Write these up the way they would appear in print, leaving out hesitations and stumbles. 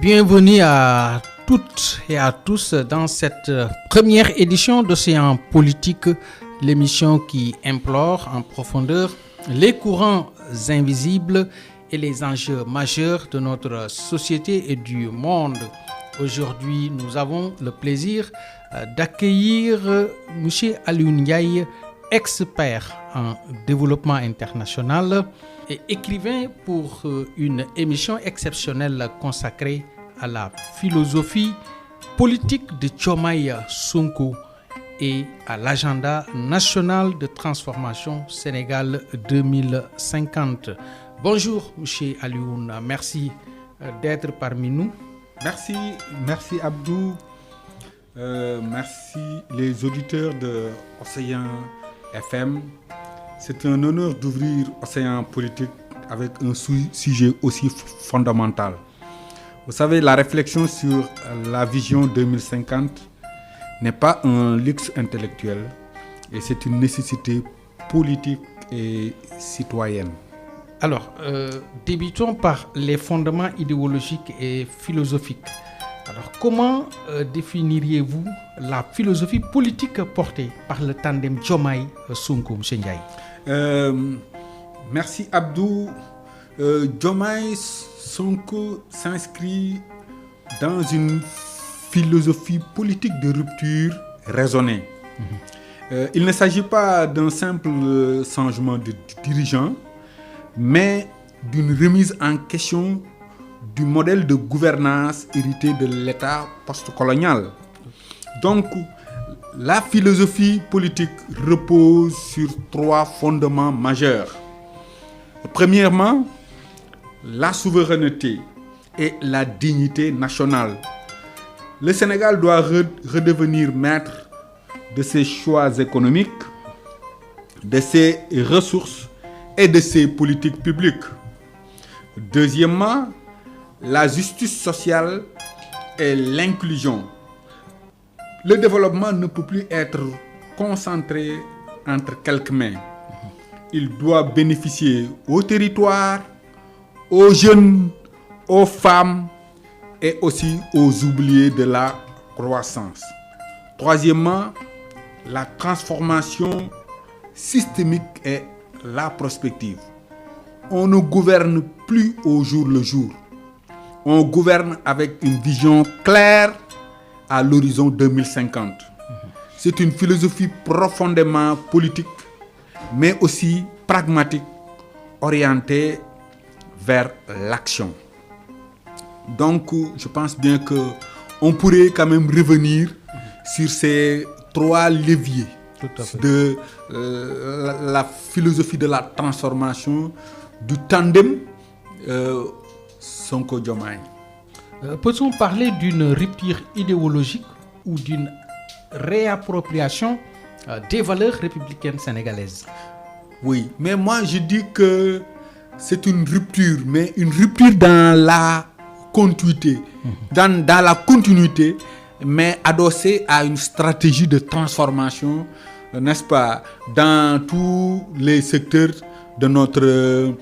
Bienvenue à toutes et à tous dans cette première édition d'Océan Politique, l'émission qui implore en profondeur les courants invisibles et les enjeux majeurs de notre société et du monde. Aujourd'hui, nous avons le plaisir d'accueillir M. Alioune Ndiaye, expert en développement international et écrivain pour une émission exceptionnelle consacrée à la philosophie politique de Diomaye Sonko et à l'agenda national de transformation Sénégal 2050. Bonjour, M. Alioune, merci d'être parmi nous. Merci Abdou, merci les auditeurs de Océan FM. C'est un honneur d'ouvrir Océan Politique avec un sujet aussi fondamental. Vous savez, la réflexion sur la vision 2050 n'est pas un luxe intellectuel et c'est une nécessité politique et citoyenne. Alors, débutons par les fondements idéologiques et philosophiques. Alors, comment définiriez-vous la philosophie politique portée par le tandem Diomaye Sonko, M. Ndiaye? Merci Abdou. Diomaye Sonko s'inscrit dans une philosophie politique de rupture raisonnée. Il ne s'agit pas d'un simple changement de dirigeant, mais d'une remise en question du modèle de gouvernance hérité de l'État post-colonial. Donc, la philosophie politique repose sur trois fondements majeurs. Premièrement, la souveraineté et la dignité nationale. Le Sénégal doit redevenir maître de ses choix économiques, de ses ressources et de ses politiques publiques. Deuxièmement, la justice sociale et l'inclusion. Le développement ne peut plus être concentré entre quelques mains. Il doit bénéficier aux territoires, aux jeunes, aux femmes et aussi aux oubliés de la croissance. Troisièmement, la transformation systémique et la prospective. On ne gouverne plus au jour le jour. On gouverne avec une vision claire à l'horizon 2050. C'est une philosophie profondément politique, mais aussi pragmatique, orientée vers l'action. Donc, je pense bien qu'on pourrait quand même revenir sur ces trois leviers de la philosophie de la transformation du tandem Sonko-Diomaye. Peut-on parler d'une rupture idéologique ou d'une réappropriation des valeurs républicaines sénégalaises? Oui, mais moi je dis que c'est une rupture, mais une rupture dans la continuité, dans la continuité, mais adossée à une stratégie de transformation, n'est-ce pas, dans tous les secteurs de notre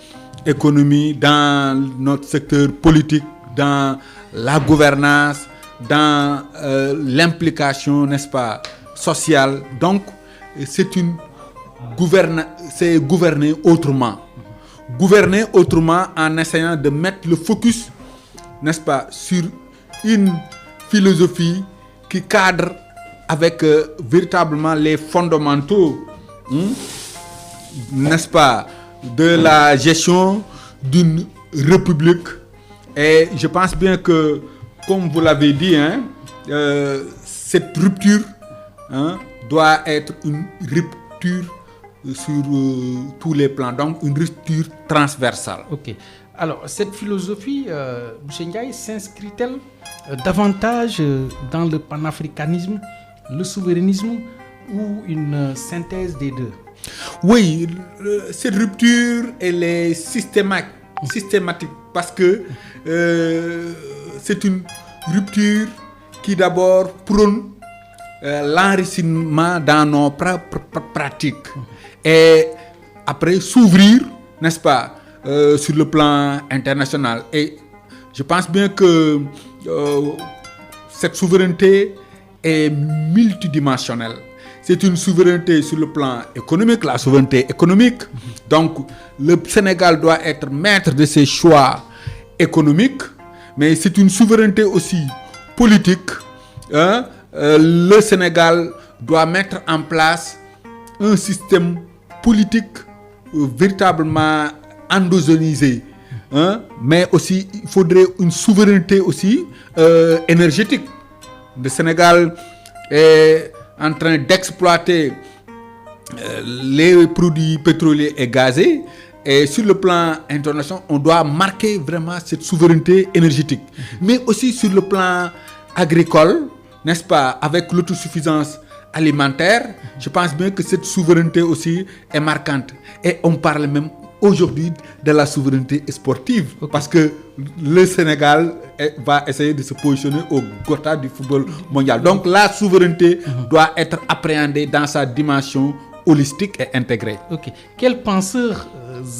économie, dans notre secteur politique, dans la gouvernance, dans l'implication, n'est-ce pas, sociale. Donc, c'est gouverner autrement. Gouverner autrement en essayant de mettre le focus, n'est-ce pas, sur une philosophie qui cadre avec véritablement les fondamentaux, n'est-ce pas, de la gestion d'une république. Et je pense bien que, comme vous l'avez dit, cette rupture doit être une rupture sur tous les plans, donc une rupture transversale. Ok. Alors, cette philosophie, M. Ndiaye, s'inscrit-elle davantage dans le panafricanisme, le souverainisme ou une synthèse des deux? Oui, cette rupture, elle est systématique parce que c'est une rupture qui d'abord prône l'enracinement dans nos propres pratiques et après s'ouvrir, n'est-ce pas, sur le plan international. Et je pense bien que cette souveraineté est multidimensionnelle. C'est une souveraineté sur le plan économique, la souveraineté économique. Donc, le Sénégal doit être maître de ses choix économiques, mais c'est une souveraineté aussi politique. Le Sénégal doit mettre en place un système politique véritablement endogénisé. Mais aussi, il faudrait une souveraineté aussi énergétique. Le Sénégal est en train d'exploiter les produits pétroliers et gazés. Et sur le plan international, on doit marquer vraiment cette souveraineté énergétique. Mais aussi sur le plan agricole, n'est-ce pas, avec l'autosuffisance alimentaire, je pense bien que cette souveraineté aussi est marquante. Et on parle même aujourd'hui de la souveraineté sportive, parce que le Sénégal va essayer de se positionner au quota du football mondial. Donc la souveraineté doit être appréhendée dans sa dimension holistique et intégrée. Ok. Quels penseurs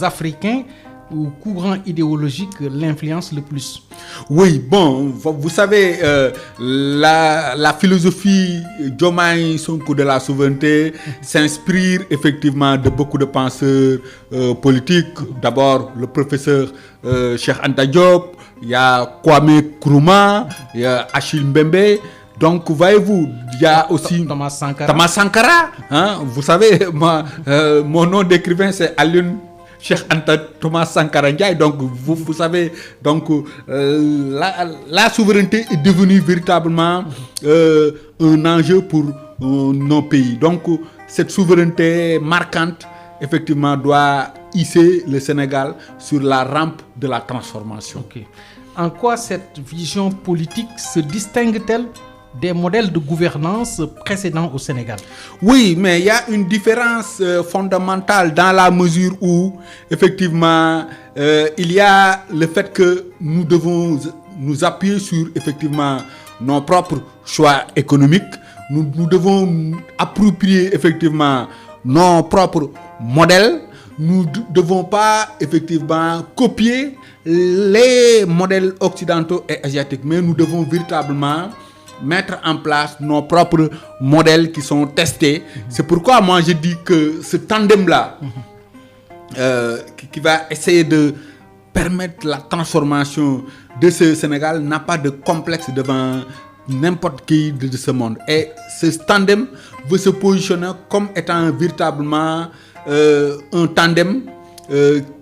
africains ou courants idéologiques l'influencent le plus? Oui, bon, vous savez, la philosophie Diomaye Sonko de la souveraineté s'inspire effectivement de beaucoup de penseurs politiques. D'abord, le professeur Cheikh Anta Diop, il y a Kwame Nkrumah, il y a Achille Mbembe. Donc, voyez-vous, il y a aussi Thomas Sankara. Hein? Vous savez, moi, mon nom d'écrivain, c'est Alioune Cheikh Anta Thomas Sankara Ndiaye. Donc, vous savez, donc, la souveraineté est devenue véritablement un enjeu pour nos pays. Donc, cette souveraineté marquante, effectivement, doit hisser le Sénégal sur la rampe de la transformation. Okay. En quoi cette vision politique se distingue-t-elle des modèles de gouvernance précédents au Sénégal? Oui, mais il y a une différence fondamentale dans la mesure où, effectivement, il y a le fait que nous devons nous appuyer sur, effectivement, nos propres choix économiques. Nous devons approprier, effectivement, nos propres modèles. Nous ne devons pas, effectivement, copier les modèles occidentaux et asiatiques, mais nous devons véritablement mettre en place nos propres modèles qui sont testés. C'est pourquoi moi je dis que ce tandem-là, qui va essayer de permettre la transformation de ce Sénégal, n'a pas de complexe devant n'importe qui de ce monde. Et ce tandem veut se positionner comme étant véritablement un tandem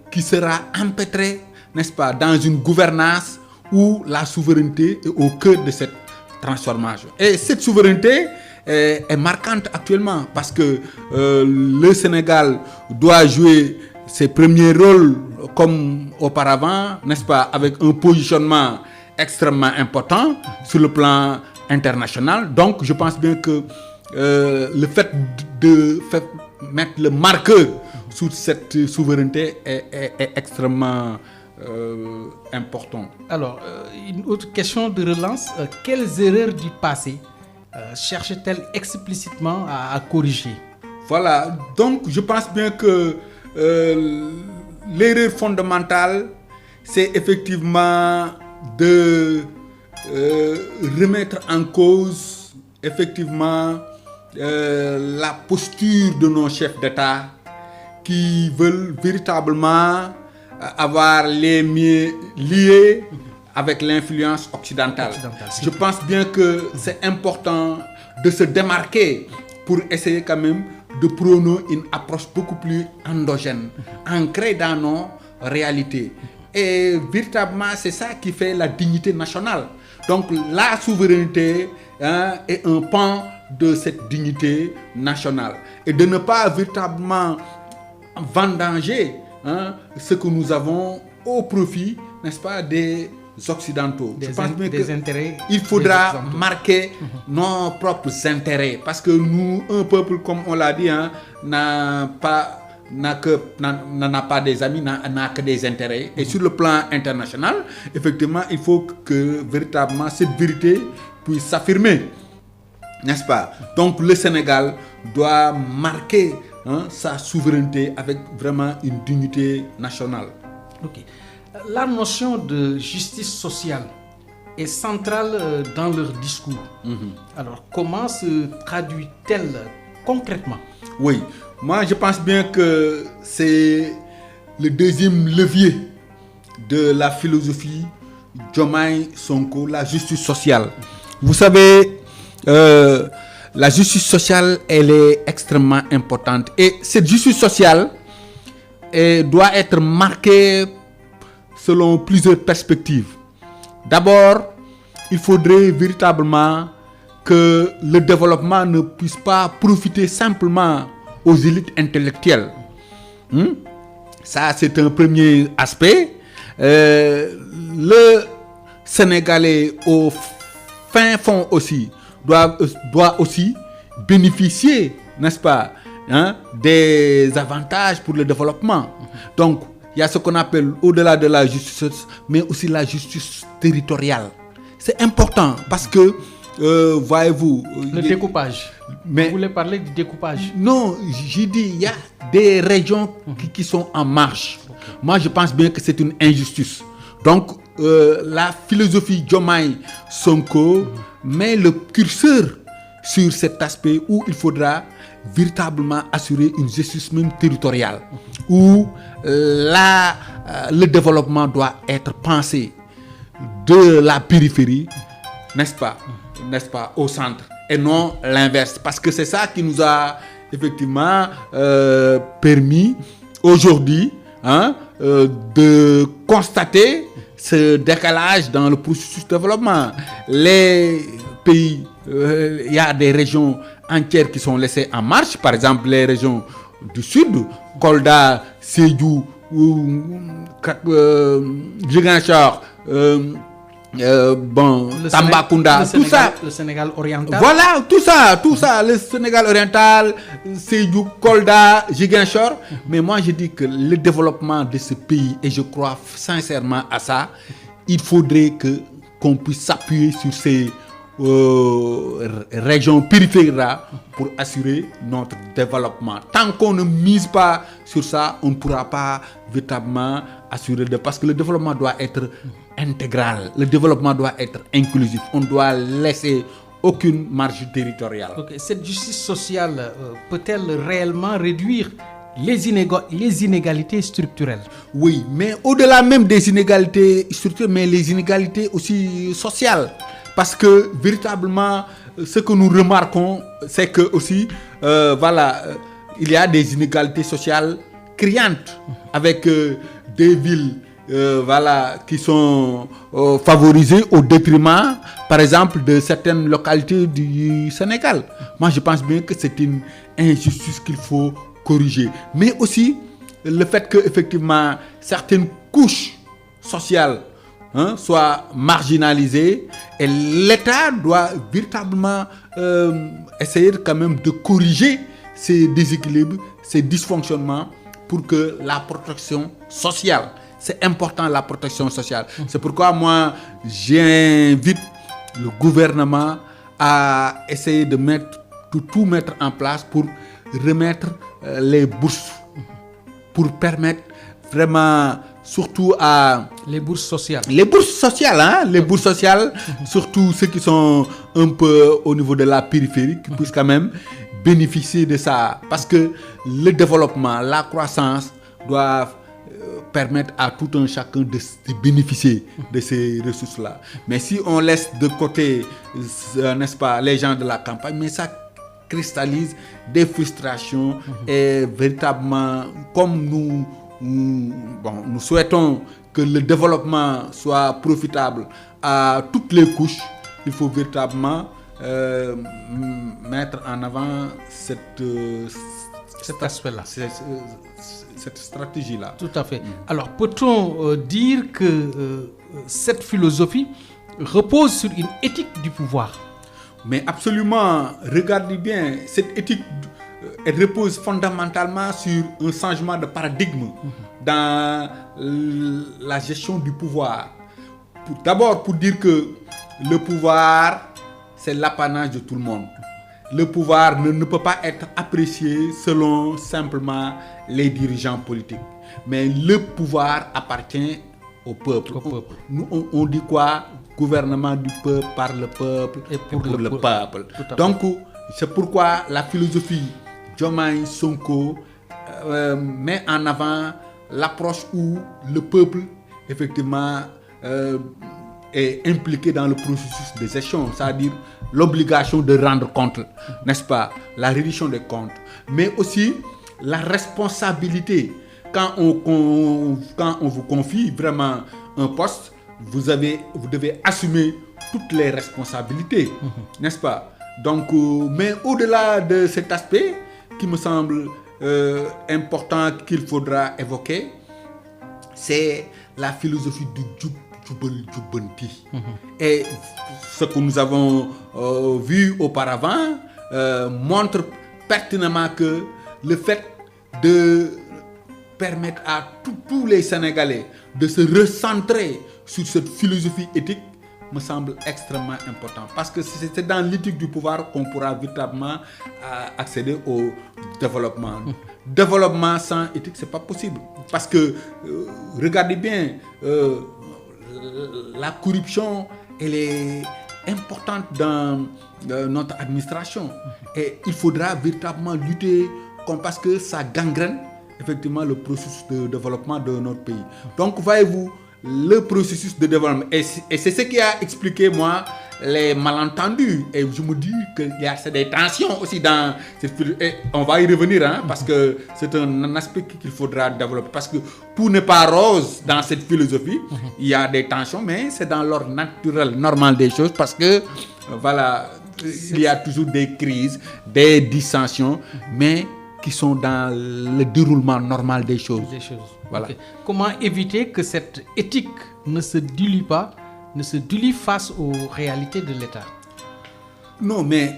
qui sera empêtré, n'est-ce pas, dans une gouvernance où la souveraineté est au cœur de cette transformation. Et cette souveraineté est marquante actuellement parce que le Sénégal doit jouer ses premiers rôles comme auparavant, n'est-ce pas, avec un positionnement extrêmement important sur le plan international. Donc, je pense bien que le fait de mettre le marqueur sur cette souveraineté est extrêmement important. Alors, une autre question de relance. Quelles erreurs du passé cherche-t-elle explicitement à corriger? Voilà, donc je pense bien que l'erreur fondamentale, c'est effectivement de remettre en cause effectivement la posture de nos chefs d'État qui veulent véritablement avoir les mieux liés avec l'influence occidentale. Je pense bien que c'est important de se démarquer pour essayer quand même de prôner une approche beaucoup plus endogène, ancrée dans nos réalités. Et véritablement, c'est ça qui fait la dignité nationale. Donc la souveraineté est un pan de cette dignité nationale. Et de ne pas véritablement vendanger ce que nous avons au profit, n'est-ce pas, des Occidentaux. Je pense bien des intérêts. Il faudra marquer nos propres intérêts. Parce que nous, un peuple, comme on l'a dit, n'a pas des amis, n'a que des intérêts. Et sur le plan international, effectivement, il faut que véritablement cette vérité puisse s'affirmer. N'est-ce pas? Donc le Sénégal doit marquer sa souveraineté avec vraiment une dignité nationale. Ok. La notion de justice sociale est centrale dans leur discours. Alors, comment se traduit-elle concrètement? Oui, moi je pense bien que c'est le deuxième levier de la philosophie Diomaye Sonko, la justice sociale. Vous savez, la justice sociale, elle est extrêmement importante. Et cette justice sociale doit être marquée selon plusieurs perspectives. D'abord, il faudrait véritablement que le développement ne puisse pas profiter simplement aux élites intellectuelles. Ça, c'est un premier aspect. Le Sénégalais au fin fond aussi doit aussi bénéficier, n'est-ce pas, des avantages pour le développement. Donc, il y a ce qu'on appelle, au-delà de la justice, mais aussi la justice territoriale. C'est important parce que, voyez-vous... Le découpage. Mais, vous voulez parler du découpage? Non, j'ai dit, il y a des régions qui sont en marche. Okay. Moi, je pense bien que c'est une injustice. Donc, la philosophie Diomaye Sonko met le curseur sur cet aspect où il faudra véritablement assurer une justice même territoriale, où le développement doit être pensé de la périphérie, n'est-ce pas, au centre, et non l'inverse, parce que c'est ça qui nous a effectivement permis aujourd'hui de constater ce décalage dans le processus de développement. Les pays, il y a des régions entières qui sont laissées en marche, par exemple les régions du sud, Kolda, Sédhiou, Ziguinchor, Tambacounda, tout ça. Le Sénégal oriental. Voilà, tout ça, le Sénégal oriental, Sédhiou, Kolda, Ziguinchor. Mais moi, je dis que le développement de ce pays, et je crois sincèrement à ça, il faudrait qu'on puisse s'appuyer sur ces régions périphériques pour assurer notre développement. Tant qu'on ne mise pas sur ça, on ne pourra pas véritablement assurer parce que le développement doit être intégral, le développement doit être inclusif, on doit laisser aucune marge territoriale. Okay. Cette justice sociale peut-elle réellement réduire les inégalités structurelles? Oui, mais au-delà même des inégalités structurelles, mais les inégalités aussi sociales. Parce que véritablement, ce que nous remarquons, c'est que aussi, il y a des inégalités sociales criantes avec des villes, qui sont favorisées au détriment, par exemple, de certaines localités du Sénégal. Moi, je pense bien que c'est une injustice qu'il faut corriger. Mais aussi, le fait que effectivement certaines couches sociales soient marginalisées, et l'État doit véritablement essayer quand même de corriger ces déséquilibres, ces dysfonctionnements pour que la protection sociale, c'est important la protection sociale. C'est pourquoi moi j'invite le gouvernement à essayer de tout mettre en place pour remettre les bourses, pour permettre vraiment surtout à... Les bourses sociales. Les bourses sociales, les bourses sociales, surtout ceux qui sont un peu au niveau de la périphérie, qui puissent quand même bénéficier de ça. Parce que le développement, la croissance doivent permettre à tout un chacun de bénéficier de ces ressources-là. Mais si on laisse de côté, n'est-ce pas, les gens de la campagne, mais ça cristallise des frustrations et véritablement, comme nous souhaitons que le développement soit profitable à toutes les couches, il faut véritablement mettre en avant cet aspect-là. Cette stratégie-là. Tout à fait. Alors, peut-on dire que cette philosophie repose sur une éthique du pouvoir? Mais absolument, regardez bien, cette éthique, elle repose fondamentalement sur un changement de paradigme dans la gestion du pouvoir. D'abord, pour dire que le pouvoir, c'est l'apanage de tout le monde. Le pouvoir ne peut pas être apprécié selon simplement les dirigeants politiques. Mais le pouvoir appartient au peuple. Au peuple. Nous, on dit quoi? Gouvernement du peuple, par le peuple et pour le peuple. Donc, c'est pourquoi la philosophie Diomaye Sonko met en avant l'approche où le peuple, effectivement, est impliqué dans le processus de gestion, c'est-à-dire l'obligation de rendre compte, n'est-ce pas, la reddition des comptes, mais aussi la responsabilité. Quand on vous confie vraiment un poste, vous devez assumer toutes les responsabilités, n'est-ce pas? Donc, mais au-delà de cet aspect qui me semble important qu'il faudra évoquer, c'est la philosophie du Jubbanti. Et ce que nous avons vu auparavant montre pertinemment que le fait de permettre à tous les Sénégalais de se recentrer sur cette philosophie éthique me semble extrêmement important, parce que c'est dans l'éthique du pouvoir qu'on pourra véritablement accéder au développement. Développement sans éthique, c'est pas possible, parce que regardez bien, la corruption, elle est importante dans notre administration, et il faudra véritablement lutter parce que ça gangrène effectivement le processus de développement de notre pays. Donc voyez-vous, le processus de développement, et c'est ce qui a expliqué moi les malentendus, et je me dis qu'il y a des tensions aussi dans cette philosophie, et on va y revenir, parce que c'est un aspect qu'il faudra développer, parce que tout n'est pas rose dans cette philosophie. Il y a des tensions, mais c'est dans l'ordre naturel, normal des choses, parce que voilà, il y a toujours des crises, des dissensions, mais qui sont dans le déroulement normal des choses. Voilà. Okay. Comment éviter que cette éthique ne se dilue pas, ne se dilue face aux réalités de l'État? Non, mais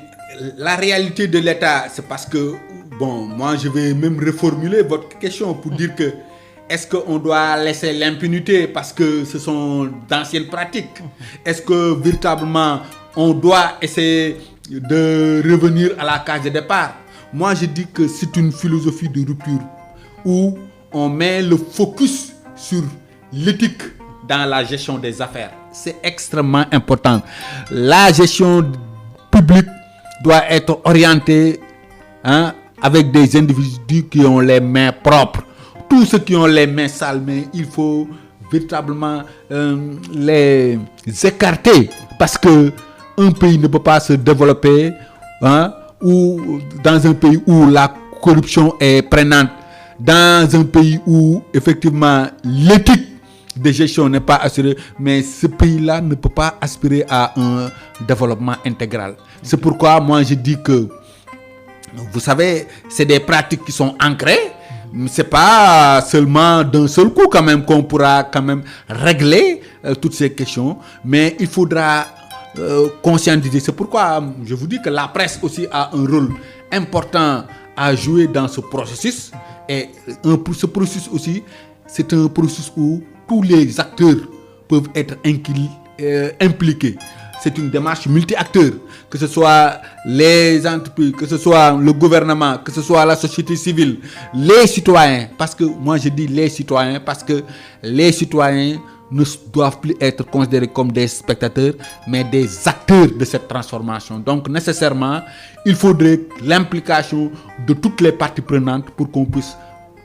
la réalité de l'État, c'est parce que, bon, moi je vais même reformuler votre question pour dire que est-ce qu'on doit laisser l'impunité parce que ce sont d'anciennes pratiques? Est-ce que véritablement on doit essayer de revenir à la case de départ? Moi je dis que c'est une philosophie de rupture où on met le focus sur l'éthique dans la gestion des affaires. C'est extrêmement important. La gestion publique doit être orientée avec des individus qui ont les mains propres. Tous ceux qui ont les mains sales, mais il faut véritablement les écarter, parce que un pays ne peut pas se développer ou dans un pays où la corruption est prégnante, dans un pays où effectivement l'éthique de gestion n'est pas assurée, mais ce pays-là ne peut pas aspirer à un développement intégral. C'est pourquoi moi je dis que, vous savez, c'est des pratiques qui sont ancrées. C'est pas seulement d'un seul coup quand même qu'on pourra quand même régler toutes ces questions, mais il faudra conscientiser. C'est pourquoi je vous dis que la presse aussi a un rôle important à jouer dans ce processus. Et ce processus aussi, c'est un processus où tous les acteurs peuvent être impliqués. C'est une démarche multi-acteurs, que ce soit les entreprises, que ce soit le gouvernement, que ce soit la société civile, les citoyens. Parce que moi je dis les citoyens, parce que les citoyens ne doivent plus être considérés comme des spectateurs, mais des acteurs de cette transformation. Donc nécessairement, il faudrait l'implication de toutes les parties prenantes pour qu'on puisse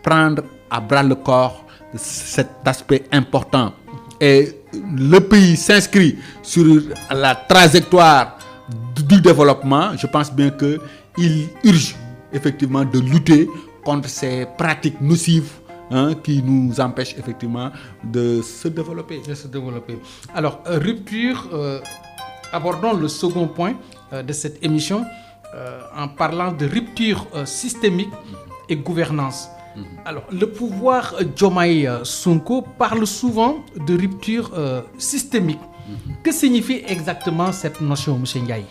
prendre à bras le corps cet aspect important. Et le pays s'inscrit sur la trajectoire du développement. Je pense bien qu'il urge effectivement de lutter contre ces pratiques nocives qui nous empêchent effectivement de se développer. Alors, rupture, abordons le second point de cette émission en parlant de rupture systémique et gouvernance. Alors, le pouvoir Diomaye Sonko parle souvent de rupture systémique. Que signifie exactement cette notion, M. Ndiaye?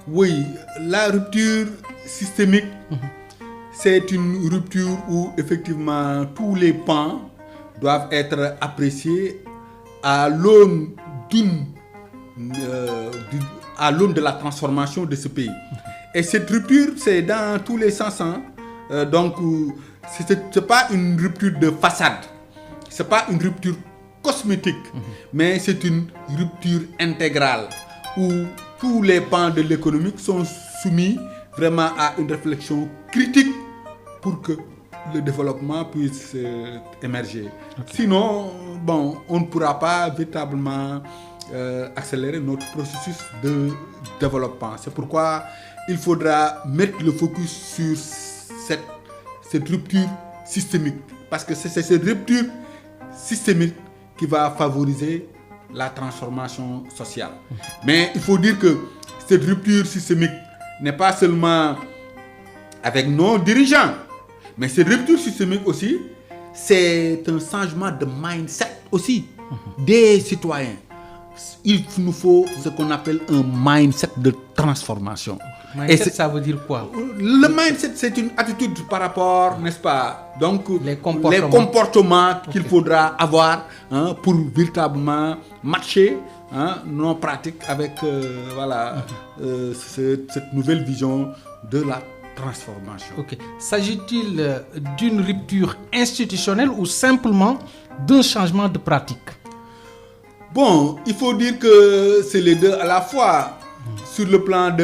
Oui, la rupture systémique, c'est une rupture où effectivement tous les pans doivent être appréciés à l'aune de la transformation de ce pays. Et cette rupture, c'est dans tous les sens. Donc, ce n'est pas une rupture de façade. Ce n'est pas une rupture cosmétique, mais c'est une rupture intégrale où tous les pans de l'économie sont soumis vraiment à une réflexion critique pour que le développement puisse émerger. Okay. Sinon, bon, on ne pourra pas véritablement accélérer notre processus de développement. C'est pourquoi il faudra mettre le focus sur cette rupture systémique. Parce que c'est cette rupture systémique qui va favoriser la transformation sociale. Mais il faut dire que cette rupture systémique n'est pas seulement avec nos dirigeants, mais cette rupture systémique aussi, c'est un changement de mindset aussi des citoyens. Il nous faut ce qu'on appelle un mindset de transformation. Mindset, ça veut dire quoi? Le mindset, c'est une attitude par rapport, n'est-ce pas? Donc, les comportements qu'il faudra avoir pour véritablement matcher nos pratiques avec cette nouvelle vision de la transformation. Okay. S'agit-il d'une rupture institutionnelle ou simplement d'un changement de pratique? Bon, il faut dire que c'est les deux à la fois. Sur le plan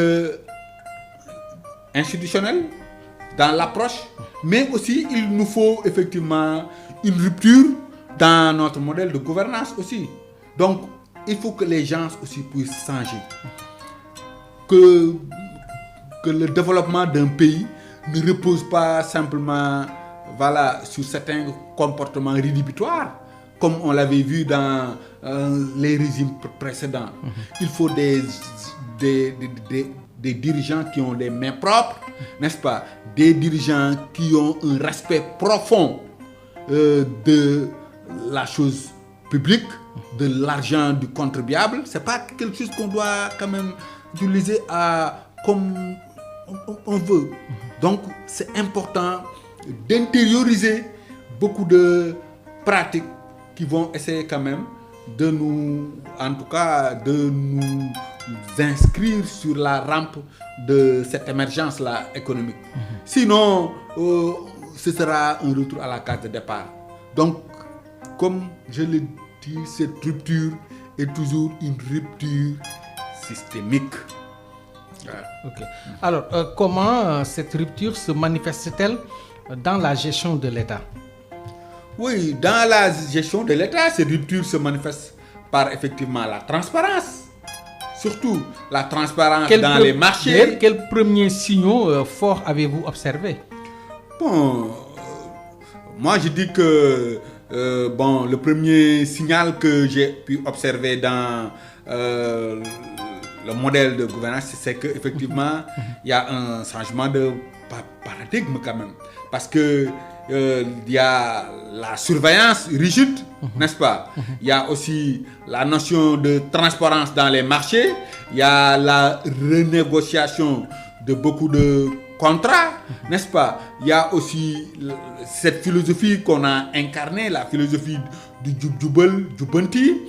institutionnel, dans l'approche, mais aussi il nous faut effectivement une rupture dans notre modèle de gouvernance aussi. Donc, il faut que les gens aussi puissent changer. Que le développement d'un pays ne repose pas simplement sur certains comportements rédhibitoires, comme on l'avait vu dans les régimes précédents. Il faut des dirigeants qui ont des mains propres, n'est-ce pas? Des dirigeants qui ont un respect profond de la chose publique, de l'argent du contribuable. C'est pas quelque chose qu'on doit quand même utiliser comme on veut. Donc, c'est important d'intérioriser beaucoup de pratiques qui vont essayer quand même de nous inscrire sur la rampe de cette émergence-là économique. Sinon, ce sera un retour à la case de départ. Donc, comme je l'ai dit, cette rupture est toujours une rupture systémique. Okay. Alors, comment cette rupture se manifeste-t-elle dans la gestion de l'État? Oui, dans la gestion de l'État, cette rupture se manifeste par effectivement la transparence. Surtout la transparence dans les marchés. Quels premiers signaux forts avez-vous observés? Bon, moi je dis que le premier signal que j'ai pu observer dans le modèle de gouvernance, c'est qu'effectivement, il y a un changement de paradigme quand même. Parce que il y a la surveillance rigide, n'est-ce pas? Il y a aussi la notion de transparence dans les marchés. Il y a la renégociation de beaucoup de contrats, n'est-ce pas? Il y a aussi cette philosophie qu'on a incarnée, la philosophie du Jubanti,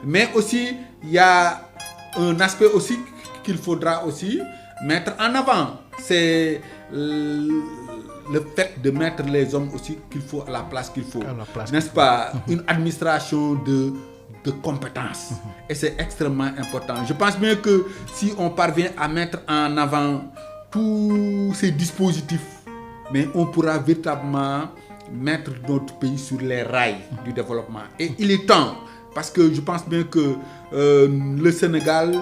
mais aussi il y a un aspect aussi qu'il faudra aussi mettre en avant. C'est le fait de mettre les hommes aussi qu'il faut à la place qu'il faut, n'est-ce pas? Une administration de compétences. Et c'est extrêmement important. Je pense bien que si on parvient à mettre en avant tous ces dispositifs, mais on pourra véritablement mettre notre pays sur les rails du développement. Et il est temps, parce que je pense bien que le Sénégal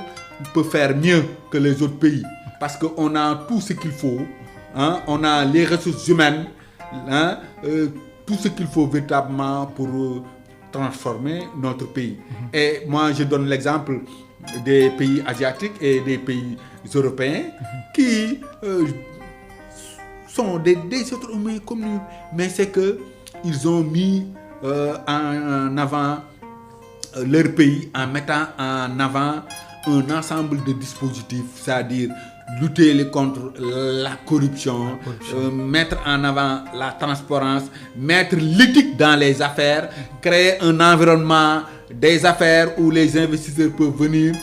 peut faire mieux que les autres pays, parce qu'on a tout ce qu'il faut. On a les ressources humaines, tout ce qu'il faut véritablement pour transformer notre pays. Et moi, je donne l'exemple des pays asiatiques et des pays européens qui sont des êtres humains comme nous, mais c'est qu'ils ont mis en avant leur pays en mettant en avant un ensemble de dispositifs, c'est-à-dire lutter contre la corruption, mettre en avant la transparence, mettre l'éthique dans les affaires, créer un environnement des affaires où les investisseurs peuvent venir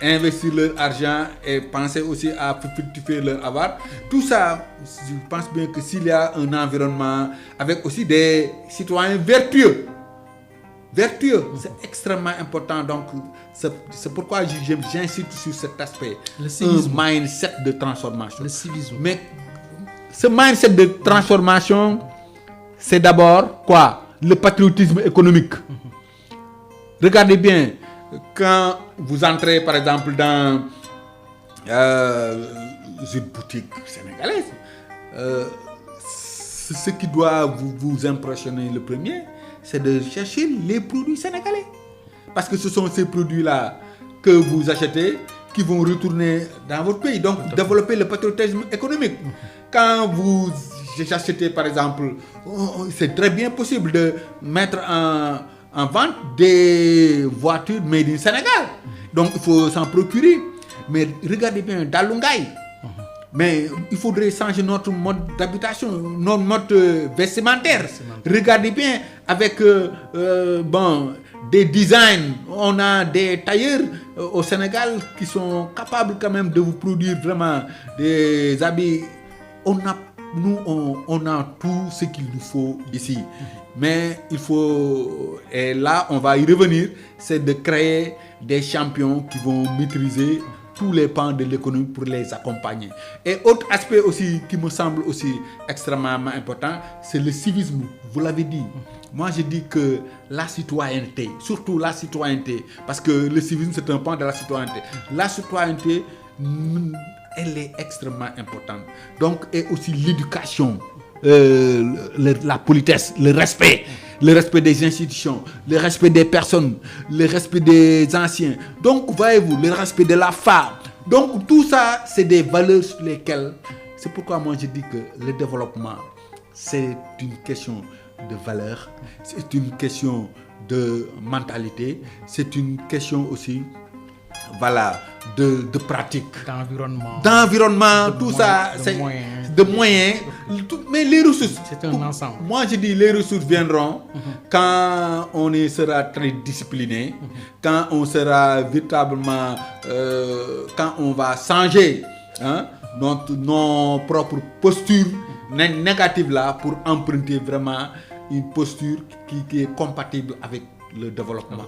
investir leur argent et penser aussi à fructifier leur avoir. Tout ça, je pense bien que s'il y a un environnement avec aussi des citoyens vertueux, vertueux. C'est extrêmement important. Donc, c'est pourquoi j'insiste sur cet aspect. Le civisme. Un mindset de transformation. Le civisme. Mais ce mindset de transformation, c'est d'abord quoi? Le patriotisme économique. Regardez bien, quand vous entrez par exemple dans une boutique sénégalaise, ce qui doit vous impressionner le premier, c'est de chercher les produits sénégalais. Parce que ce sont ces produits-là que vous achetez qui vont retourner dans votre pays. Donc, développer le patriotisme économique. Quand vous achetez, par exemple, c'est très bien possible de mettre en vente des voitures made in Sénégal. Donc, il faut s'en procurer. Mais regardez bien, Dalungay. Mais il faudrait changer notre mode d'habitation, notre mode vestimentaire. Regardez bien, avec des designs, on a des tailleurs au Sénégal qui sont capables quand même de vous produire vraiment des habits. On a tout ce qu'il nous faut ici. Mais il faut, et là on va y revenir, c'est de créer des champions qui vont maîtriser tous les pans de l'économie pour les accompagner. Et autre aspect aussi qui me semble aussi extrêmement important, c'est le civisme. Vous l'avez dit. Moi, je dis que la citoyenneté, surtout la citoyenneté, parce que le civisme, c'est un pan de la citoyenneté. La citoyenneté, elle est extrêmement importante. Donc, et aussi l'éducation, la politesse, le respect des institutions, le respect des personnes, le respect des anciens. Donc, voyez-vous, le respect de la femme. Donc, tout ça, c'est des valeurs sur lesquelles... C'est pourquoi moi, je dis que le développement, c'est une question de valeur, c'est une question de mentalité, c'est une question aussi, voilà, de pratique. D'environnement, tout ça, c'est de moyens. Mais les ressources, c'est un ensemble. Moi, je dis les ressources viendront quand on sera très discipliné, quand on sera véritablement, quand on va changer nos propres postures négatives là pour emprunter vraiment une posture qui est compatible avec le développement.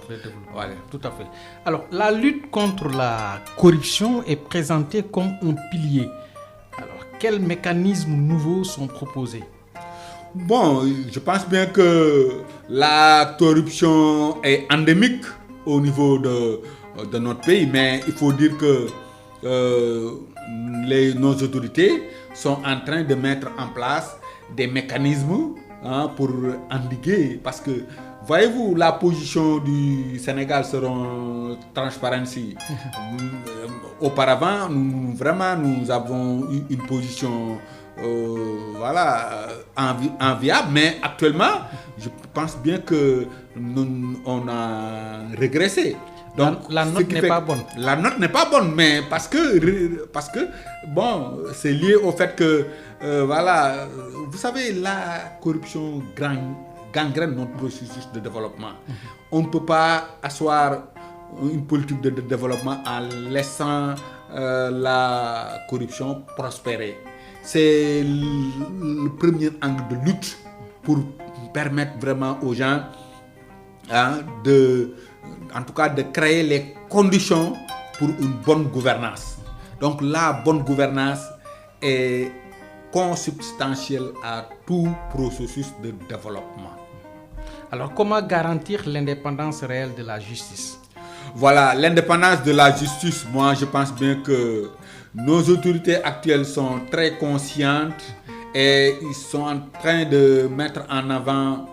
Voilà. Tout à fait. Alors, la lutte contre la corruption est présentée comme un pilier. Alors, quels mécanismes nouveaux sont proposés? Bon, je pense bien que la corruption est endémique au niveau de notre pays, mais il faut dire que nos autorités sont en train de mettre en place des mécanismes pour endiguer, parce que voyez-vous, la position du Sénégal selon Transparency. Auparavant, nous avons eu une position enviable, mais actuellement, je pense bien que on a régressé. Donc, la note n'est pas bonne. La note n'est pas bonne, mais parce que bon, c'est lié au fait que vous savez, la corruption gangrène notre processus de développement. On ne peut pas asseoir une politique de développement en laissant la corruption prospérer. C'est le premier angle de lutte pour permettre vraiment aux gens en tout cas de créer les conditions pour une bonne gouvernance. Donc la bonne gouvernance est consubstantielle à tout processus de développement. Alors, comment garantir l'indépendance réelle de la justice? Voilà, l'indépendance de la justice, moi je pense bien que nos autorités actuelles sont très conscientes et ils sont en train de mettre en avant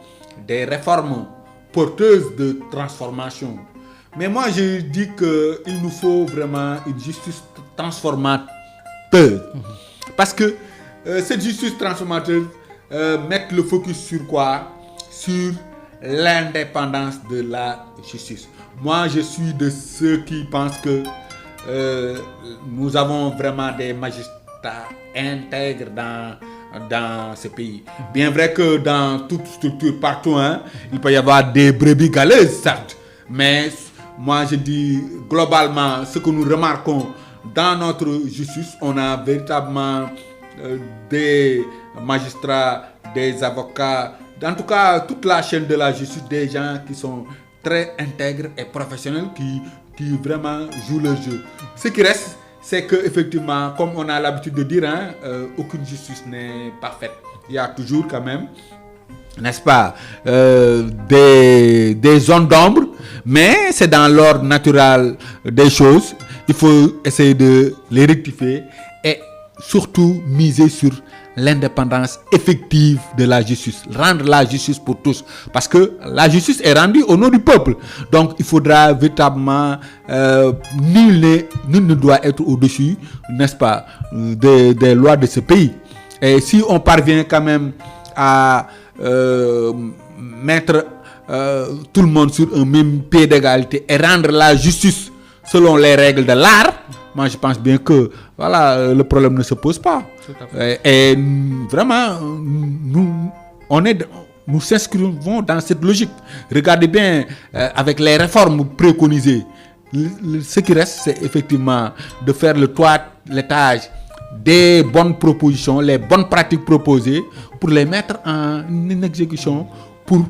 des réformes porteuses de transformation. Mais moi je dis qu'il nous faut vraiment une justice transformateur. Parce que cette justice transformateur met le focus sur quoi? Sur l'indépendance de la justice. Moi, je suis de ceux qui pensent que nous avons vraiment des magistrats intègres dans ce pays. Bien vrai que dans toute structure, partout, il peut y avoir des brebis galeuses, certes. Mais moi, je dis globalement, ce que nous remarquons dans notre justice, on a véritablement des magistrats, des avocats, en tout cas toute la chaîne de la justice, des gens qui sont très intègres et professionnels qui vraiment jouent leur jeu. Ce qui reste, c'est que effectivement, comme on a l'habitude de dire, aucune justice n'est parfaite. Il y a toujours quand même, n'est-ce pas, des zones d'ombre, mais c'est dans l'ordre naturel des choses. Il faut essayer de les rectifier et surtout miser sur l'indépendance effective de la justice, rendre la justice pour tous, parce que la justice est rendue au nom du peuple. Donc il faudra véritablement, nul ne doit être au-dessus, n'est-ce pas, des lois de ce pays. Et si on parvient quand même à mettre tout le monde sur un même pied d'égalité et rendre la justice selon les règles de l'art, moi je pense bien que voilà, le problème ne se pose pas. Et vraiment, nous s'inscrivons dans cette logique. Regardez bien, avec les réformes préconisées, ce qui reste, c'est effectivement de faire le toilettage des bonnes propositions, les bonnes pratiques proposées, pour les mettre en exécution pour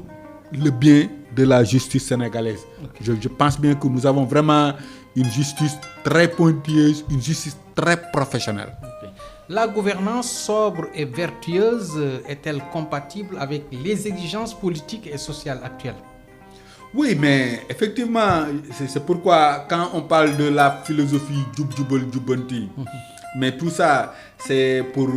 le bien de la justice sénégalaise. Je pense bien que nous avons vraiment une justice très pointilleuse, une justice très professionnelle. La gouvernance sobre et vertueuse est-elle compatible avec les exigences politiques et sociales actuelles? Oui, mais effectivement, c'est pourquoi quand on parle de la philosophie Djoub Djoubal Djoubanti, mais tout ça, c'est pour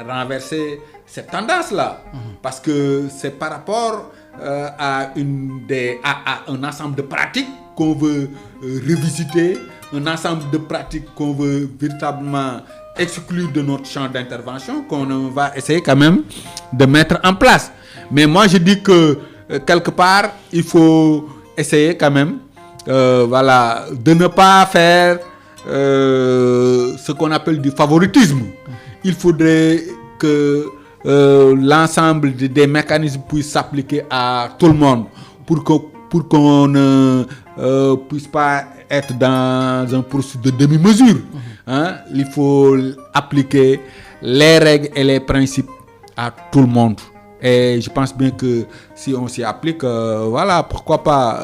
renverser cette tendance-là. Parce que c'est par rapport à un ensemble de pratiques qu'on veut revisiter, un ensemble de pratiques qu'on veut véritablement exclure de notre champ d'intervention, qu'on va essayer quand même de mettre en place. Mais moi, je dis que quelque part, il faut essayer quand même de ne pas faire ce qu'on appelle du favoritisme. Il faudrait que l'ensemble des mécanismes puissent s'appliquer à tout le monde pour qu'on ne puisse pas être dans un processus de demi-mesure. Il faut appliquer les règles et les principes à tout le monde. Et je pense bien que si on s'y applique, voilà, pourquoi pas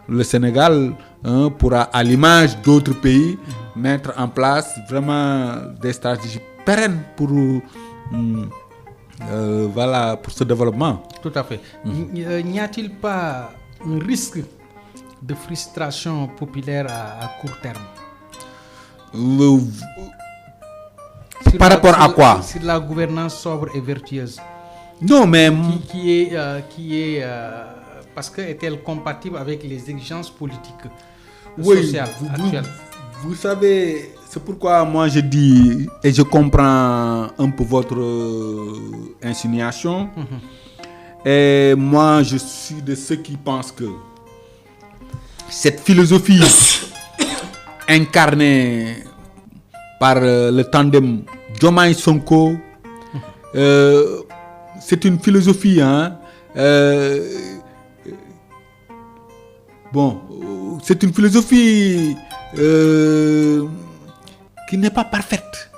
le Sénégal pourra, à l'image d'autres pays, mettre en place vraiment des stratégies pérennes pour ce développement. Tout à fait. N'y a-t-il pas un risque de frustration populaire à court terme? Par rapport à quoi? Sur la gouvernance sobre et vertueuse. Non, mais qui est parce que est-elle compatible avec les exigences politiques sociales actuelles? Vous savez, c'est pourquoi moi je dis, et je comprends un peu votre insinuation, et moi je suis de ceux qui pensent que cette philosophie incarnée par le tandem Diomaye Sonko, c'est une philosophie, c'est une philosophie qui n'est pas parfaite.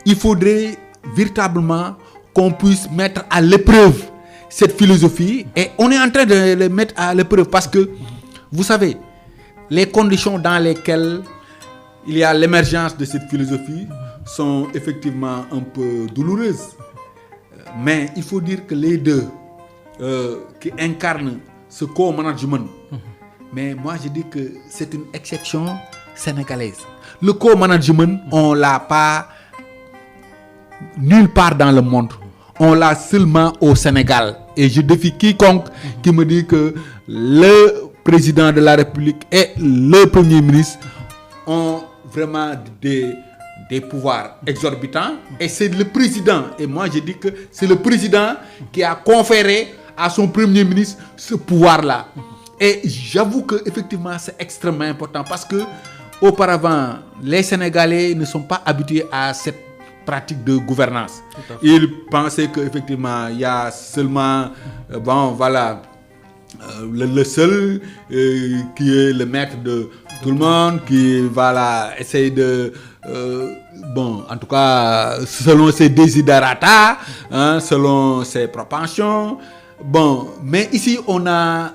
Il faudrait véritablement qu'on puisse mettre à l'épreuve cette philosophie, et on est en train de le mettre à l'épreuve parce que, vous savez, les conditions dans lesquelles il y a l'émergence de cette philosophie sont effectivement un peu douloureuses. Mais il faut dire que les deux qui incarnent ce co-management, mais moi je dis que c'est une exception sénégalaise. Le co-management, on ne l'a pas nulle part dans le monde. On l'a seulement au Sénégal. Et je défie quiconque qui me dit que le président de la République et le Premier ministre ont vraiment des pouvoirs exorbitants. Et c'est le président. Et moi je dis que c'est le président qui a conféré à son Premier ministre ce pouvoir-là. Et j'avoue que effectivement c'est extrêmement important parce que auparavant les Sénégalais ne sont pas habitués à cette pratique de gouvernance. Ils pensaient qu'effectivement il y a seulement le seul qui est le maître de tout le monde, qui va essayer de en tout cas selon ses desiderata, selon ses propensions. Mais ici on a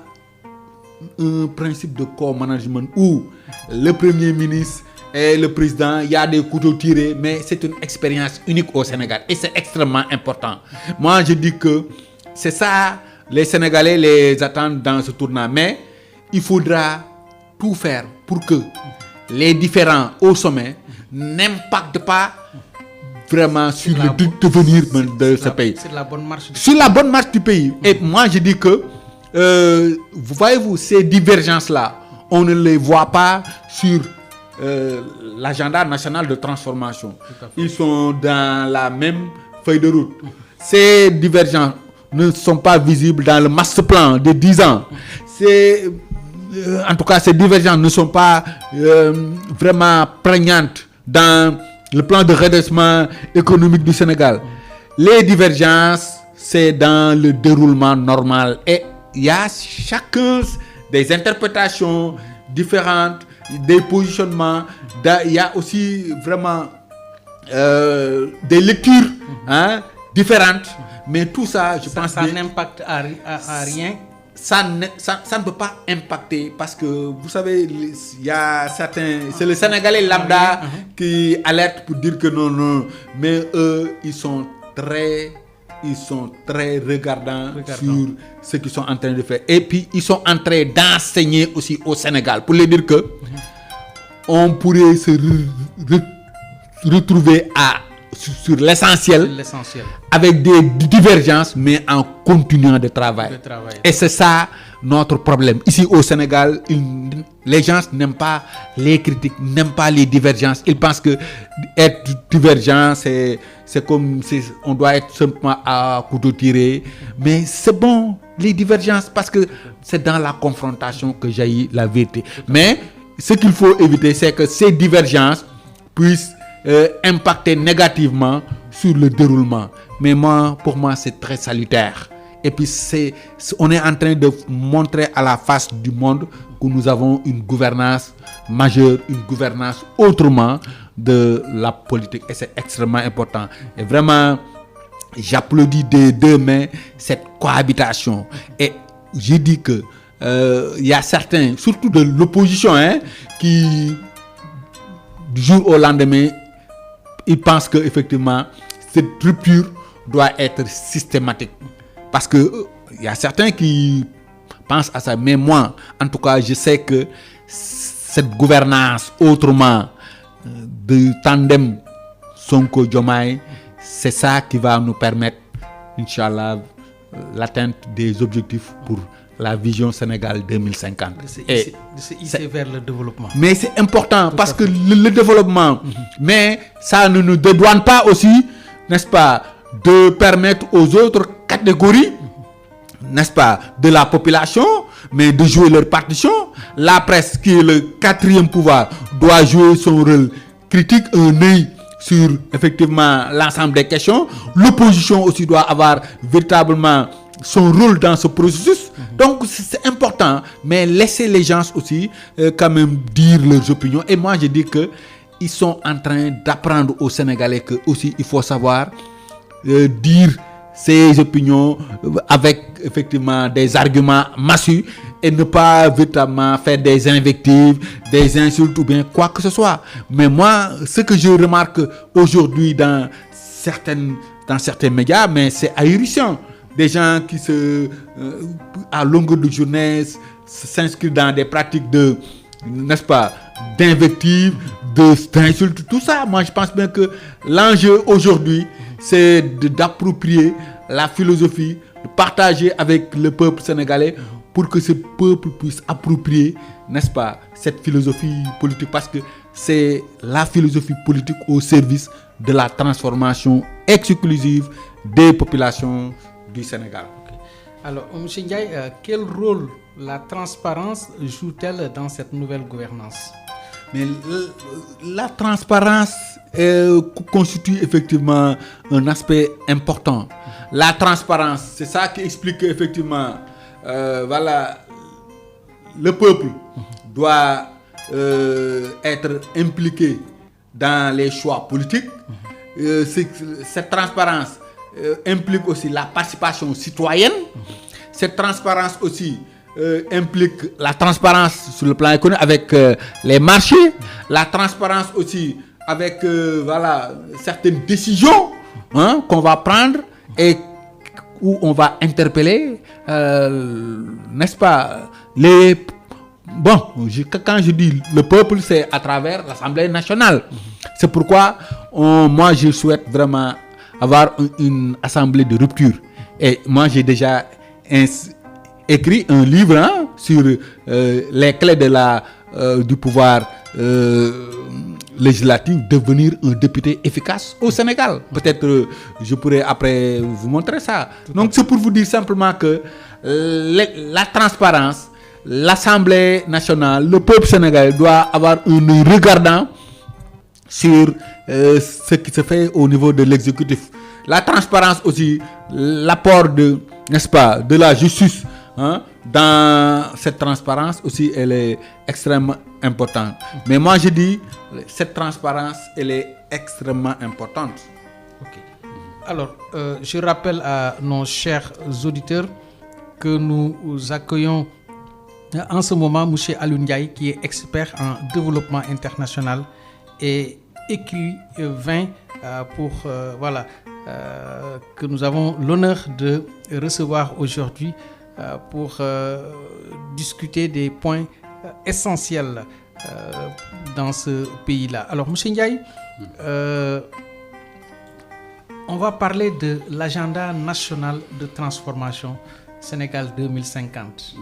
un principe de co-management où le Premier ministre et le président, il y a des couteaux tirés, mais c'est une expérience unique au Sénégal et c'est extrêmement important. Moi, je dis que c'est ça, les Sénégalais les attendent dans ce tournant, mais il faudra tout faire pour que les différents au sommet n'impactent pas vraiment sur le devenir de ce pays. C'est la bonne marche. Sur la bonne marche du pays. Et moi, je dis que, voyez-vous, ces divergences-là, on ne les voit pas sur l'agenda national de transformation. Ils sont dans la même feuille de route. Ces divergences ne sont pas visibles dans le master plan de 10 ans. En tout cas, ces divergences ne sont pas vraiment prégnantes dans le plan de redressement économique du Sénégal. Les divergences, c'est dans le déroulement normal. Et il y a chacun des interprétations différentes, des positionnements. Il y a aussi vraiment des lectures différentes. Mais tout ça, je pense que ça n'impacte à rien. Ça ne peut pas impacter parce que vous savez, il y a certains, c'est le Sénégalais lambda qui alerte pour dire que non, mais eux, ils sont très regardants sur ce qu'ils sont en train de faire. Et puis, ils sont en train d'enseigner aussi au Sénégal pour leur dire que on pourrait se retrouver sur l'essentiel, avec des divergences, mais en continuant de travailler. Et c'est ça notre problème. Ici au Sénégal, les gens n'aiment pas les critiques, n'aiment pas les divergences. Ils pensent que être divergent, c'est comme si on doit être simplement à couteau tiré. Mais c'est bon, les divergences, parce que c'est dans la confrontation que jaillit la vérité. Mais ce qu'il faut éviter, c'est que ces divergences puissent impacter négativement sur le déroulement. Mais pour moi, c'est très salutaire. Et puis, on est en train de montrer à la face du monde que nous avons une gouvernance majeure, une gouvernance autrement de la politique. Et c'est extrêmement important. Et vraiment, j'applaudis des deux mains cette cohabitation. Et je dis que il y a certains, surtout de l'opposition, qui, du jour au lendemain, ils pensent qu'effectivement, cette rupture doit être systématique. Parce qu'il y a certains qui pensent à ça. Mais moi, en tout cas, je sais que cette gouvernance autrement de tandem Sonko-Diomaye, c'est ça qui va nous permettre, Inch'Allah, l'atteinte des objectifs pour la vision Sénégal 2050. De se hisser vers le développement. Mais c'est important parce que le développement, mais ça ne nous dédouane pas aussi, n'est-ce pas, de permettre aux autres catégories, n'est-ce pas, de la population, mais de jouer leur partition. La presse, qui est le 4e pouvoir, doit jouer son rôle critique, un œil sur effectivement l'ensemble des questions. L'opposition aussi doit avoir véritablement son rôle dans ce processus. Donc c'est important, mais laissez les gens aussi quand même dire leurs opinions. Et moi je dis que ils sont en train d'apprendre aux Sénégalais que aussi il faut savoir dire ses opinions avec effectivement des arguments massus et ne pas véritablement faire des invectives, des insultes ou bien quoi que ce soit. Mais moi, ce que je remarque aujourd'hui dans certains médias, mais c'est ahurissant. Des gens qui à longueur de journée s'inscrivent dans des pratiques de, n'est-ce pas, d'invectives, d'insultes, tout ça. Moi, je pense bien que l'enjeu aujourd'hui, c'est d'approprier la philosophie, de partager avec le peuple sénégalais pour que ce peuple puisse approprier, n'est-ce pas, cette philosophie politique, parce que c'est la philosophie politique au service de la transformation exclusive des populations du Sénégal. Okay. Alors, M. Ndiaye, quel rôle la transparence joue-t-elle dans cette nouvelle gouvernance? Mais la transparence constitue effectivement un aspect important. La transparence, c'est ça qui explique qu'effectivement, voilà, le peuple doit être impliqué dans les choix politiques. Cette transparence implique aussi la participation citoyenne. Cette transparence aussi implique la transparence sur le plan économique avec les marchés, la transparence aussi avec certaines décisions qu'on va prendre et où on va interpeller, n'est-ce pas, quand je dis le peuple, c'est à travers l'Assemblée nationale. C'est pourquoi moi je souhaite vraiment avoir une assemblée de rupture. Et moi j'ai déjà écrit un livre sur les clés du pouvoir législatif, devenir un député efficace au Sénégal. Peut-être je pourrais après vous montrer ça. Donc c'est pour vous dire simplement que la transparence, l'Assemblée nationale, le peuple sénégalais doit avoir un œil regardant sur ce qui se fait au niveau de l'exécutif. La transparence aussi, l'apport de la justice dans cette transparence aussi, elle est extrêmement importante. Mais moi je dis, cette transparence, elle est extrêmement importante. Ok. Alors, je rappelle à nos chers auditeurs que nous accueillons en ce moment M. Alioune Ndiaye, qui est expert en développement international et écrivain que nous avons l'honneur de recevoir aujourd'hui pour discuter des points essentiels dans ce pays-là. Alors, M. Ndiaye, on va parler de l'agenda national de transformation Sénégal 2050.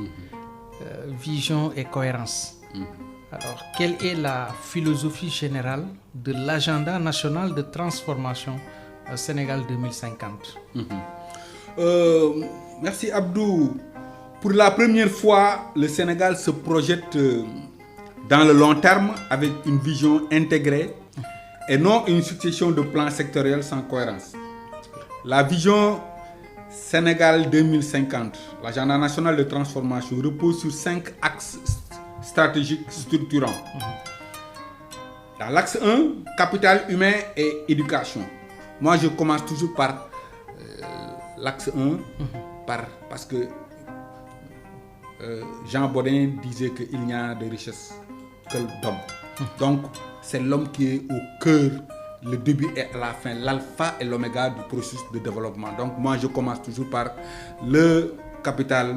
Vision et cohérence. Alors, quelle est la philosophie générale de l'agenda national de transformation Sénégal 2050? Merci Abdou. Pour la première fois, le Sénégal se projette dans le long terme avec une vision intégrée et non une succession de plans sectoriels sans cohérence. La vision Sénégal 2050, l'agenda national de transformation, repose sur 5 axes stratégiques structurants. Dans l'axe 1, capital humain et éducation. Moi, je commence toujours par l'axe 1, parce que Jean Bodin disait qu'il n'y a de richesse que d'homme. Donc, c'est l'homme qui est au cœur, le début et la fin, l'alpha et l'oméga du processus de développement. Donc, moi, je commence toujours par le capital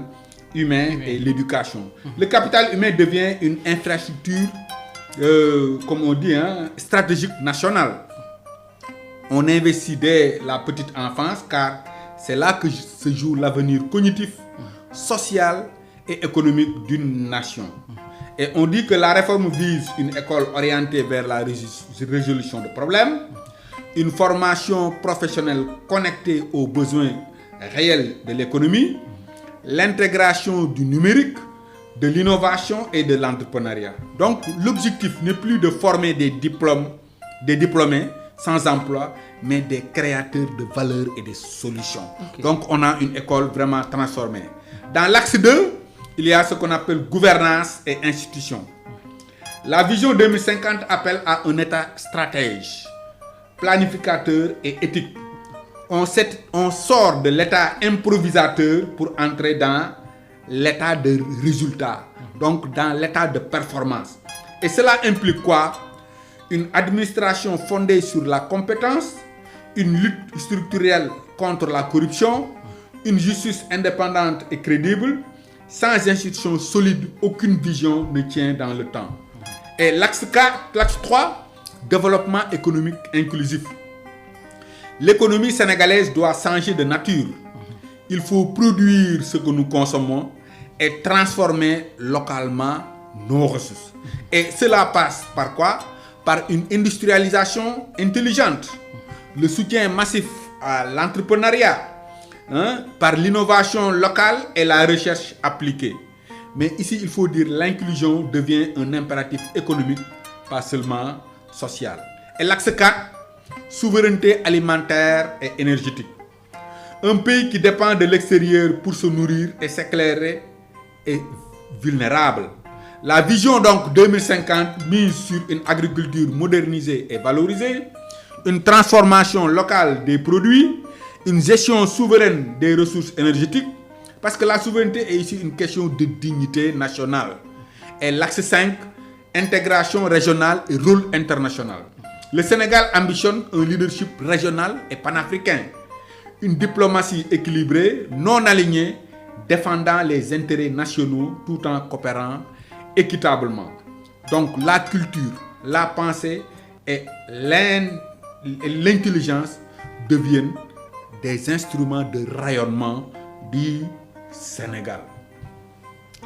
humain et l'éducation. Le capital humain devient une infrastructure, comme on dit, stratégique nationale. On investit dès la petite enfance car c'est là que se joue l'avenir cognitif, social et économique d'une nation. Et on dit que la réforme vise une école orientée vers la résolution de problèmes, une formation professionnelle connectée aux besoins réels de l'économie, l'intégration du numérique, de l'innovation et de l'entrepreneuriat. Donc l'objectif n'est plus de former des diplômés sans emploi, mais des créateurs de valeur et de solutions. Okay. Donc on a une école vraiment transformée. Dans l'axe 2, il y a ce qu'on appelle gouvernance et institutions. La vision 2050 appelle à un État stratège, planificateur et éthique. On sort de l'état improvisateur pour entrer dans l'état de résultat, donc dans l'état de performance. Et cela implique quoi? Une administration fondée sur la compétence, une lutte structurelle contre la corruption, une justice indépendante et crédible. Sans institutions solides, aucune vision ne tient dans le temps. Et l'axe 3, développement économique inclusif. L'économie sénégalaise doit changer de nature. Il faut produire ce que nous consommons et transformer localement nos ressources. Et cela passe par quoi? Par une industrialisation intelligente, le soutien massif à l'entrepreneuriat, par l'innovation locale et la recherche appliquée. Mais ici, il faut dire l'inclusion devient un impératif économique, pas seulement social. Et l'axe 4, souveraineté alimentaire et énergétique. Un pays qui dépend de l'extérieur pour se nourrir et s'éclairer est vulnérable. La vision donc 2050 mise sur une agriculture modernisée et valorisée, une transformation locale des produits, une gestion souveraine des ressources énergétiques, Parce que la souveraineté est ici une question de dignité nationale. Et l'axe 5, intégration régionale et rôle international. Le Sénégal ambitionne un leadership régional et panafricain. Une diplomatie équilibrée, non alignée, défendant les intérêts nationaux tout en coopérant équitablement. Donc la culture, la pensée et l'intelligence deviennent des instruments de rayonnement du Sénégal.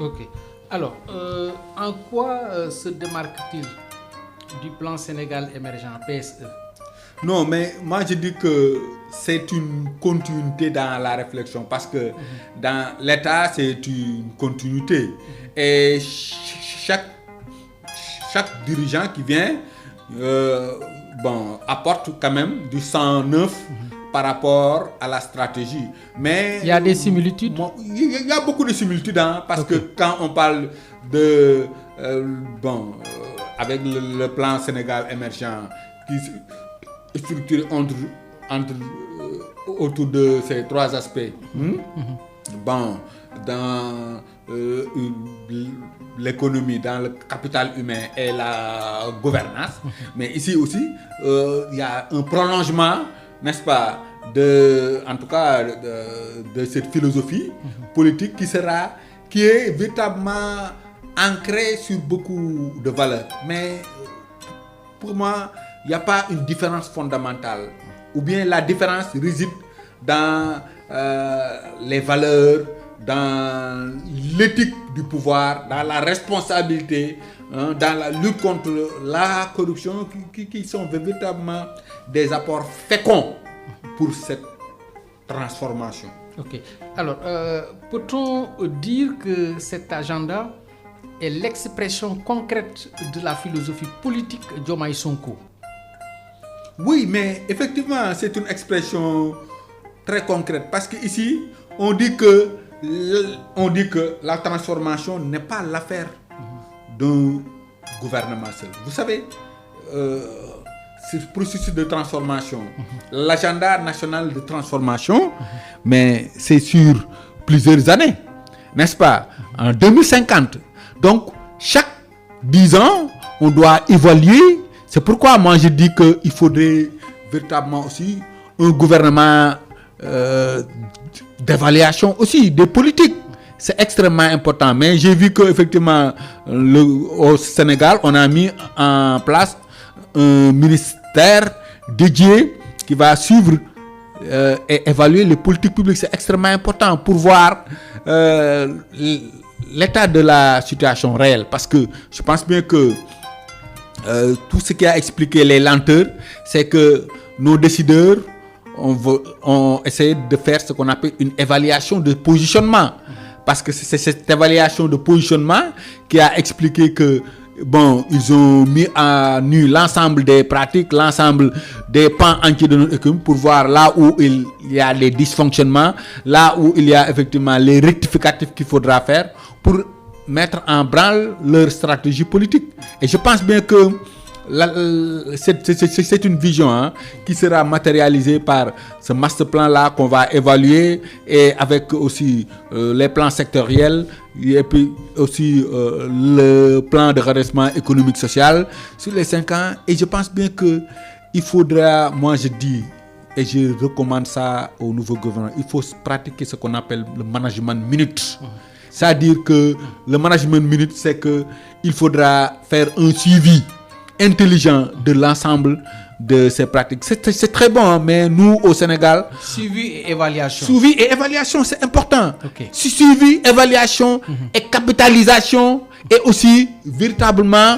Ok. Alors, en quoi se démarque-t-il du plan Sénégal émergent, PSE? Non, mais moi je dis que c'est une continuité dans la réflexion parce que dans l'État, c'est une continuité. Et chaque dirigeant qui vient apporte quand même du sang neuf par rapport à la stratégie. Mais il y a des similitudes? Il y a beaucoup de similitudes, hein, parce que quand on parle de... avec le plan Sénégal émergent qui est structuré autour de ces trois aspects. Dans l'économie, dans le capital humain et la gouvernance. Mais ici aussi, il y a un prolongement, n'est-ce pas, de cette philosophie politique qui est véritablement ancrée sur beaucoup de valeurs. Mais pour moi, il n'y a pas une différence fondamentale. Ou bien la différence réside dans les valeurs, dans l'éthique du pouvoir, dans la responsabilité, dans la lutte contre la corruption, qui sont véritablement des apports féconds pour cette transformation. Ok. Alors, peut-on dire que cet agenda est l'expression concrète de la philosophie politique Diomaye Sonko? Oui, mais effectivement, c'est une expression très concrète parce qu'ici, on dit que la transformation n'est pas l'affaire d'un gouvernement seul. Vous savez, ce processus de transformation, l'agenda national de transformation, mais c'est sur plusieurs années, n'est-ce pas? En 2050. Donc, chaque 10 ans, on doit évaluer. C'est pourquoi moi je dis qu'il faudrait véritablement aussi un gouvernement d'évaluation aussi des politiques. C'est extrêmement important. Mais j'ai vu qu'effectivement, au Sénégal, on a mis en place un ministère dédié qui va suivre et évaluer les politiques publiques. C'est extrêmement important pour voir l'état de la situation réelle. Parce que je pense bien que tout ce qui a expliqué les lenteurs, c'est que nos décideurs ont essayé de faire ce qu'on appelle une évaluation de positionnement. Parce que c'est cette évaluation de positionnement qui a expliqué que, ils ont mis à nu l'ensemble des pratiques, l'ensemble des pans entiers de notre économie pour voir là où il y a les dysfonctionnements, là où il y a effectivement les rectificatifs qu'il faudra faire pour mettre en branle leur stratégie politique. Et je pense bien que c'est une vision qui sera matérialisée par ce master plan-là qu'on va évaluer et avec aussi les plans sectoriels et puis aussi le plan de redressement économique social sur les 5 ans. Et je pense bien qu'il faudra, moi je dis, et je recommande ça au nouveau gouvernement, il faut pratiquer ce qu'on appelle le management minute. C'est-à-dire que le management minute, c'est qu'il faudra faire un suivi intelligent de l'ensemble de ces pratiques. C'est très bon, mais nous au Sénégal... Suivi et évaluation. Suivi et évaluation, c'est important. Okay. Suivi, évaluation et capitalisation, et aussi véritablement,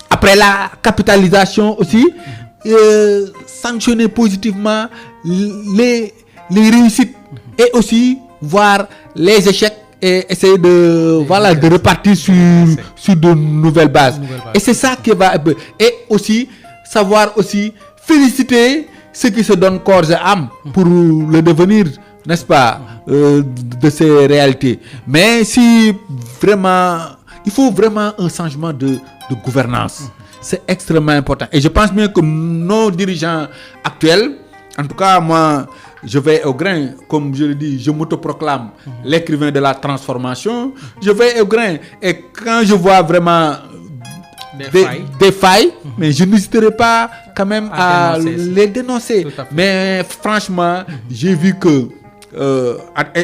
après la capitalisation aussi, sanctionner positivement les réussites et aussi voir les échecs et essayer de repartir sur de nouvelles bases. Et c'est ça qui va... Et aussi, savoir aussi féliciter ceux qui se donnent corps et âme pour le devenir, n'est-ce pas, de ces réalités. Mais si vraiment... Il faut vraiment un changement de gouvernance. C'est extrêmement important. Et je pense bien que nos dirigeants actuels, en tout cas moi, je vais au grain, comme je le dis, je m'autoproclame l'écrivain de la transformation. Je vais au grain. Et quand je vois vraiment des failles, mais je n'hésiterai pas quand même à les dénoncer. Mais franchement, j'ai vu que,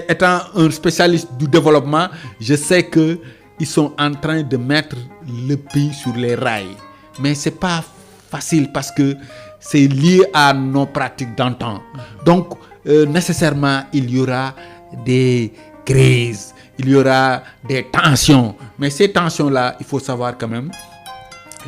étant un spécialiste du développement, je sais qu'ils sont en train de mettre le pays sur les rails. Mais ce n'est pas facile parce que c'est lié à nos pratiques d'antan. Donc, nécessairement, il y aura des crises, il y aura des tensions. Mais ces tensions-là, il faut savoir quand même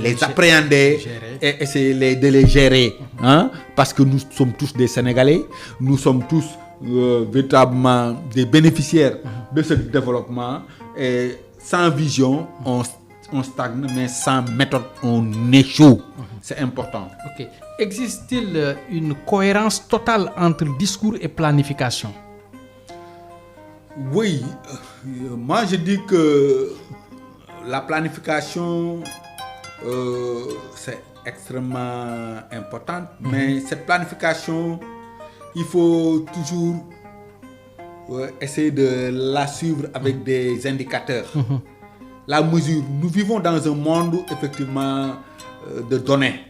les appréhender et essayer de les gérer. Hein? Parce que nous sommes tous des Sénégalais, nous sommes tous véritablement des bénéficiaires de ce développement. Et sans vision, on stagne, mais sans méthode, on échoue. C'est important. Ok. Existe-t-il une cohérence totale entre discours et planification? Oui. Moi, je dis que la planification, c'est extrêmement important. Mais cette planification, il faut toujours essayer de la suivre avec des indicateurs. La mesure. Nous vivons dans un monde, effectivement, de données.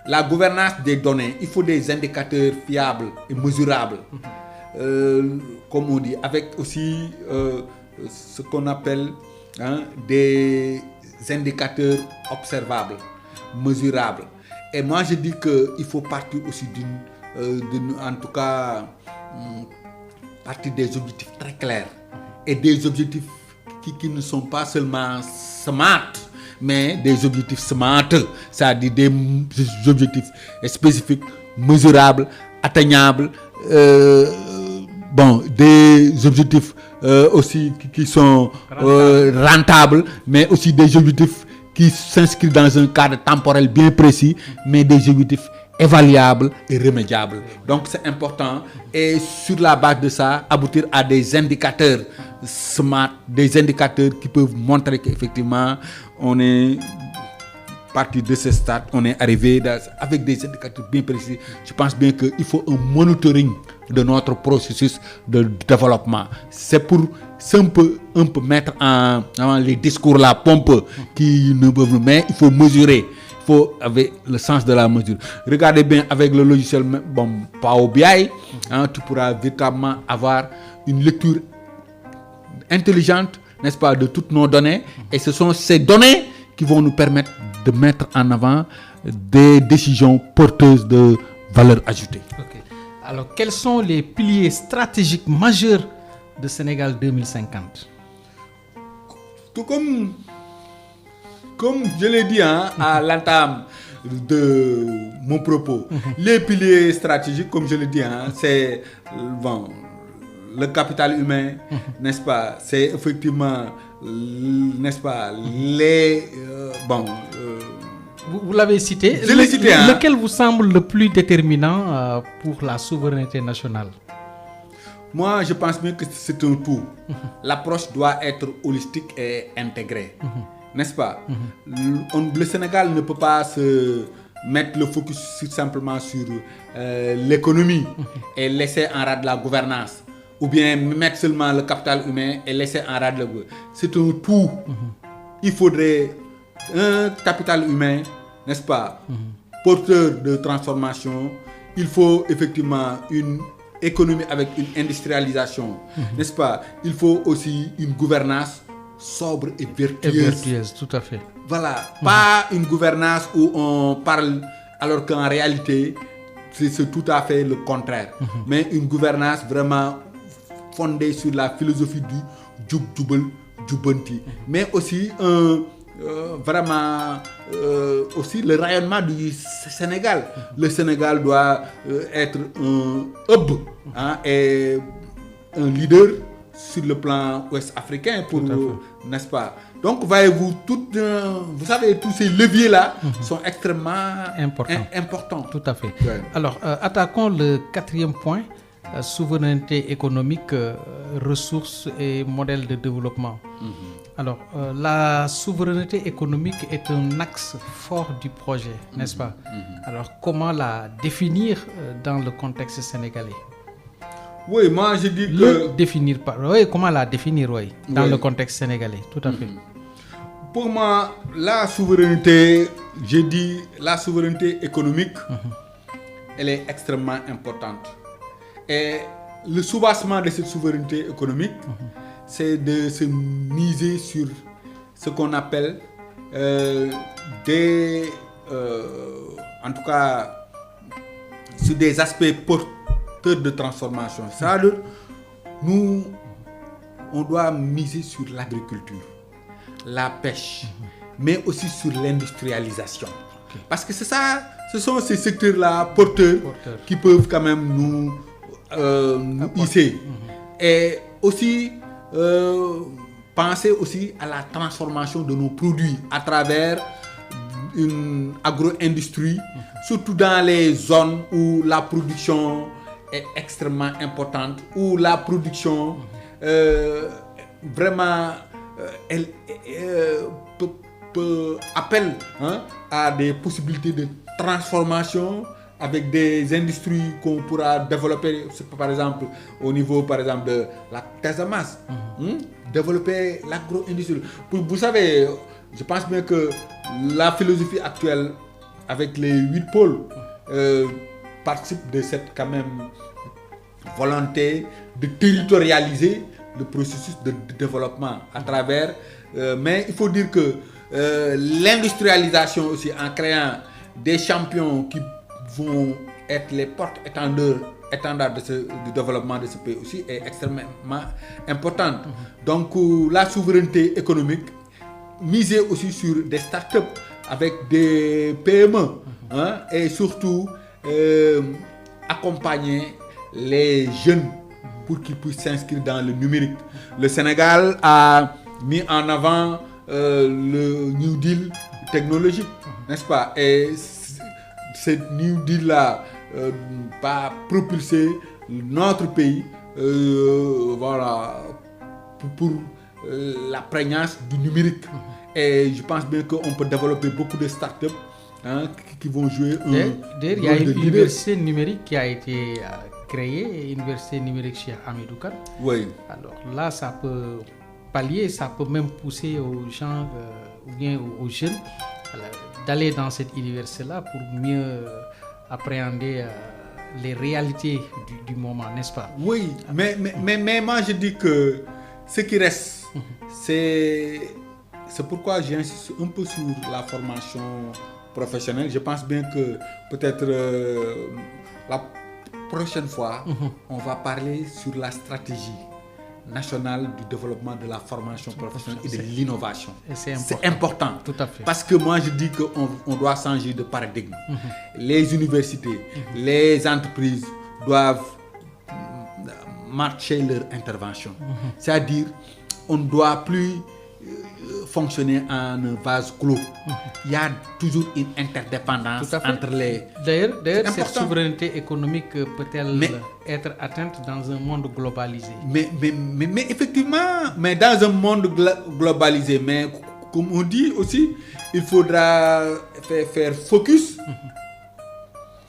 La gouvernance des données, il faut des indicateurs fiables et mesurables. Comme on dit, avec aussi ce qu'on appelle des indicateurs observables, mesurables. Et moi, je dis qu'il faut partir aussi en tout cas, partir des objectifs très clairs. Et des objectifs qui ne sont pas seulement smart, mais des objectifs smart, c'est-à-dire des objectifs spécifiques, mesurables, atteignables, des objectifs aussi qui sont rentables, mais aussi des objectifs qui s'inscrivent dans un cadre temporel bien précis, mais des objectifs évaluables et remédiables. Donc c'est important, et sur la base de ça, aboutir à des indicateurs smart, des indicateurs qui peuvent montrer qu'effectivement on est parti de ce stade, on est arrivé avec des indicateurs bien précis. Je pense bien qu'il faut un monitoring de notre processus de développement. C'est pour un peu mettre en les discours la pompe qui ne peuvent, mais il faut mesurer. Il faut avec le sens de la mesure. Regardez bien avec le logiciel Power BI, tu pourras véritablement avoir une lecture intelligente, n'est-ce pas, de toutes nos données. Et ce sont ces données qui vont nous permettre de mettre en avant des décisions porteuses de valeur ajoutée. Okay. Alors, quels sont les piliers stratégiques majeurs de Sénégal 2050? Tout comme je l'ai dit à l'entame de mon propos, les piliers stratégiques, comme je l'ai dit, c'est le capital humain, n'est-ce pas? C'est effectivement, n'est-ce pas, vous l'avez cité. Je l'ai cité. Lequel vous semble le plus déterminant pour la souveraineté nationale? Moi, je pense bien que c'est un tout. L'approche doit être holistique et intégrée. N'est-ce pas? Le Sénégal ne peut pas se mettre le focus simplement sur l'économie et laisser en rade la gouvernance, ou bien mettre seulement le capital humain et laisser en rade le gouvernance. C'est un tout. Il faudrait un capital humain, n'est-ce pas, porteur de transformation. Il faut effectivement une économie avec une industrialisation, n'est-ce pas? Il faut aussi une gouvernance sobre et vertueuse. Et vertueuse, tout à fait. Voilà, pas une gouvernance où on parle alors qu'en réalité, c'est tout à fait le contraire. Mais une gouvernance vraiment fondée sur la philosophie du Djoub Djoubel Djoubanti. Mais aussi vraiment aussi le rayonnement du Sénégal. Le Sénégal doit être un hub et un leader sur le plan ouest-africain, pour n'est-ce pas? Donc, voyez-vous, vous savez, tous ces leviers-là sont extrêmement importants. Tout à fait. Ouais. Alors, attaquons le 4e point, souveraineté économique, ressources et modèles de développement. Alors, la souveraineté économique est un axe fort du projet, n'est-ce pas? Alors, comment la définir dans le contexte sénégalais? Oui, moi je dis Le que définir par... Oui, comment la définir, oui, dans Oui. le contexte sénégalais, tout à fait. pour moi, la souveraineté, je dis la souveraineté économique, elle est extrêmement importante. Et le soubassement de cette souveraineté économique, c'est de se miser sur ce qu'on appelle en tout cas, sur des aspects porteurs de transformation. C'est-à-dire, nous, on doit miser sur l'agriculture, la pêche, mais aussi sur l'industrialisation. Parce que c'est ça, ce sont ces secteurs-là porteurs qui peuvent quand même nous hisser. Et aussi penser aussi à la transformation de nos produits à travers une agro-industrie, surtout dans les zones où la production est extrêmement importante, où la production vraiment appelle à des possibilités de transformation avec des industries qu'on pourra développer, par exemple, au niveau par exemple, de la Casamance. Développer l'agro-industrie. Vous savez, je pense bien que la philosophie actuelle, avec les 8 pôles, participe de cette quand même volonté de territorialiser le processus de développement à travers. Mais il faut dire que l'industrialisation aussi, en créant des champions qui vont être les porte-étendards du développement de ce pays aussi, est extrêmement importante. Donc la souveraineté économique, miser aussi sur des startups avec des PME, et surtout accompagner les jeunes pour qu'ils puissent s'inscrire dans le numérique. Le Sénégal a mis en avant le New Deal technologique, n'est-ce pas? Et ce New Deal-là va propulser notre pays voilà, pour la prégnance du numérique. Et je pense bien qu'on peut développer beaucoup de startups qui vont jouer un D'ailleurs, il y a rôle de une leader. université numérique qui a été créée, université numérique chez Hamidou Kane. Oui. Alors là, ça peut pallier, ça peut même pousser aux gens ou bien aux jeunes d'aller dans cette université-là pour mieux appréhender les réalités du moment, n'est-ce pas? Oui, mais moi je dis que ce qui reste, c'est pourquoi j'insiste un peu sur la formation professionnelle. Je pense bien que peut-être la prochaine fois, on va parler sur la stratégie nationale du développement de la formation professionnelle et de l'innovation. C'est important. Tout à fait. Parce que moi je dis qu'on doit changer de paradigme. Les universités, les entreprises doivent marcher leur intervention. C'est-à-dire, on ne doit plus fonctionner en un vase clos. Il y a toujours une interdépendance entre les... D'ailleurs, cette important. souveraineté économique peut-elle être atteinte dans un monde globalisé? Mais effectivement, mais dans un monde globalisé, mais comme on dit aussi, il faudra faire focus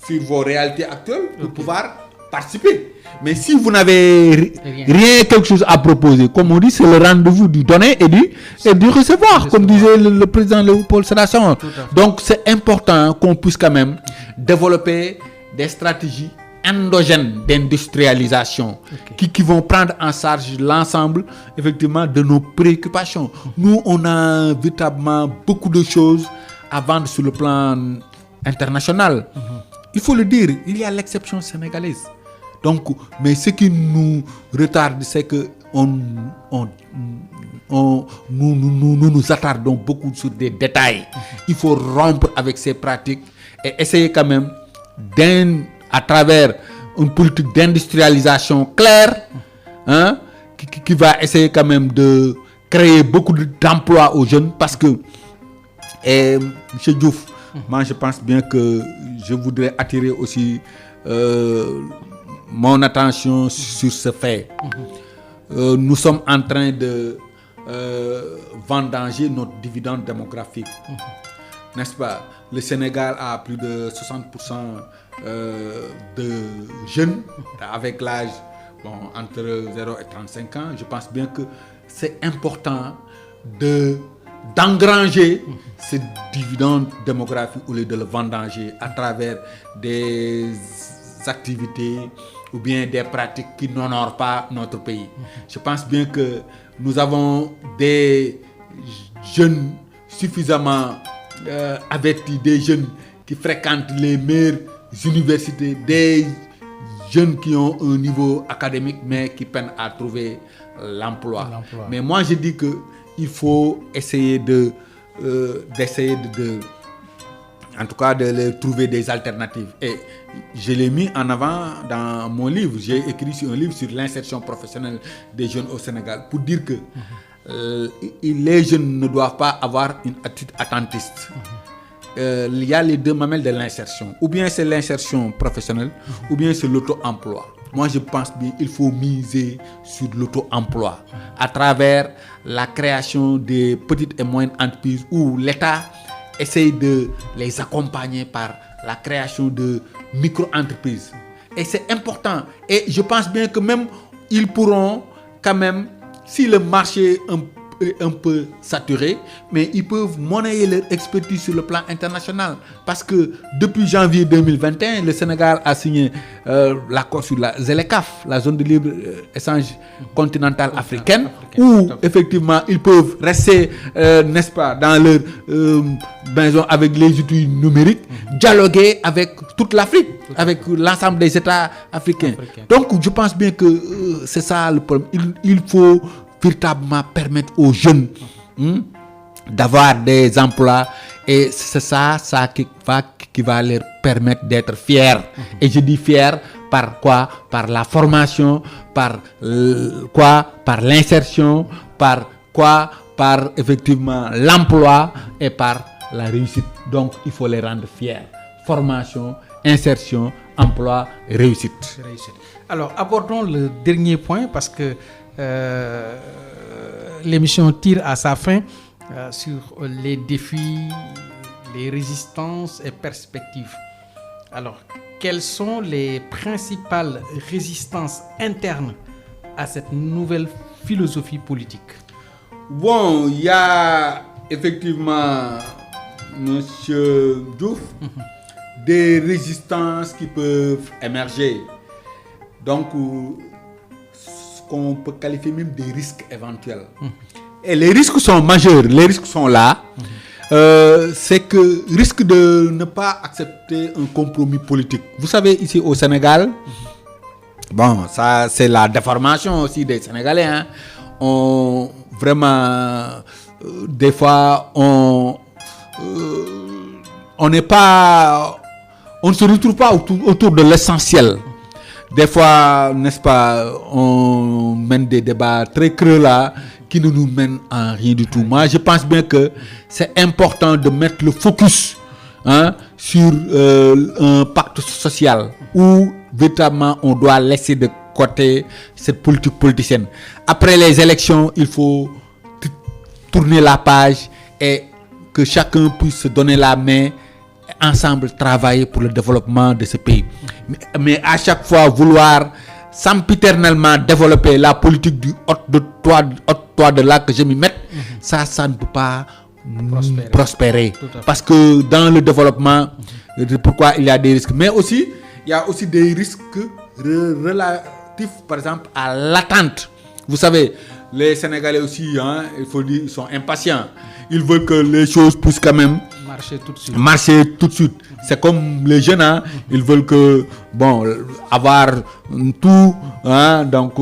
sur vos réalités actuelles pour pouvoir participer. Mais si vous n'avez rien, quelque chose à proposer, comme on dit, c'est le rendez-vous du donner et du recevoir, comme disait le président Léopold Sédar Senghor. Donc c'est important qu'on puisse quand même développer des stratégies endogènes d'industrialisation qui vont prendre en charge l'ensemble effectivement de nos préoccupations. Nous, on a véritablement beaucoup de choses à vendre sur le plan international. Il faut le dire, il y a l'exception sénégalaise. Donc, mais ce qui nous retarde, c'est que nous nous attardons beaucoup sur des détails. Il faut rompre avec ces pratiques et essayer quand même, à travers une politique d'industrialisation claire, qui va essayer quand même de créer beaucoup d'emplois aux jeunes. Parce que, M. Diouf, moi je pense bien que je voudrais attirer aussi mon attention sur ce fait. Nous sommes en train de vendanger notre dividende démographique. N'est-ce pas? Le Sénégal a plus de 60% de jeunes avec l'âge entre 0 et 35 ans, je pense bien que c'est important d'engranger ce dividende démographique au lieu de le vendanger à travers des activités ou bien des pratiques qui n'honorent pas notre pays. Je pense bien que nous avons des jeunes suffisamment avertis, des jeunes qui fréquentent les meilleures universités, des jeunes qui ont un niveau académique mais qui peinent à trouver l'emploi. Mais moi je dis que il faut essayer en tout cas de trouver des alternatives. Et je l'ai mis en avant dans mon livre. J'ai écrit un livre sur l'insertion professionnelle des jeunes au Sénégal pour dire que les jeunes ne doivent pas avoir une attitude attentiste. Il y a les deux mamelles de l'insertion. Ou bien c'est l'insertion professionnelle, ou bien c'est l'auto-emploi. Moi, je pense bien qu'il faut miser sur l'auto-emploi à travers la création des petites et moyennes entreprises où l'État essaye de les accompagner par la création de micro-entreprises. Et c'est important. Et je pense bien que même ils pourront quand même, si le marché est un peu saturé, mais ils peuvent monnayer leur expertise sur le plan international. Parce que depuis janvier 2021, le Sénégal a signé l'accord sur la ZLECAf, la zone de libre-échange continentale africaine, où effectivement ils peuvent rester, n'est-ce pas, dans leur maison avec les outils numériques, dialoguer avec toute l'Afrique, avec l'ensemble des États africains. Donc je pense bien que c'est ça le problème. Il faut véritablement permettre aux jeunes d'avoir des emplois, et c'est ça qui va leur permettre d'être fiers. Et je dis fiers par quoi? Par la formation, par l'insertion, par effectivement l'emploi et par la réussite. Donc il faut les rendre fiers. Formation, insertion, emploi, réussite. Alors abordons le dernier point parce que l'émission tire à sa fin sur les défis, les résistances et perspectives. Alors, quelles sont les principales résistances internes à cette nouvelle philosophie politique? Bon, il y a effectivement, Monsieur Diouf, des résistances qui peuvent émerger. Donc, qu'on peut qualifier même des risques éventuels. Et les risques sont majeurs, les risques sont là. C'est que risque de ne pas accepter un compromis politique. Vous savez, ici au Sénégal, bon, ça c'est la déformation aussi des Sénégalais. Hein. Des fois, on ne se retrouve pas autour de l'essentiel. Des fois, n'est-ce pas, on mène des débats très creux là qui ne nous mènent à rien du tout. Moi, je pense bien que c'est important de mettre le focus sur un pacte social où véritablement on doit laisser de côté cette politique politicienne. Après les élections, il faut tourner la page et que chacun puisse se donner la main, ensemble travailler pour le développement de ce pays. Mais à chaque fois vouloir sempiternellement développer la politique du haut de là que je m'y mette, ça ne peut pas prospérer. Parce que dans le développement, pourquoi il y a des risques. Mais aussi, il y a aussi des risques relatifs, par exemple, à l'attente. Vous savez, les Sénégalais aussi, il faut dire, ils sont impatients. Ils veulent que les choses puissent quand même marcher tout de suite. C'est comme les jeunes, ils veulent que, avoir tout, donc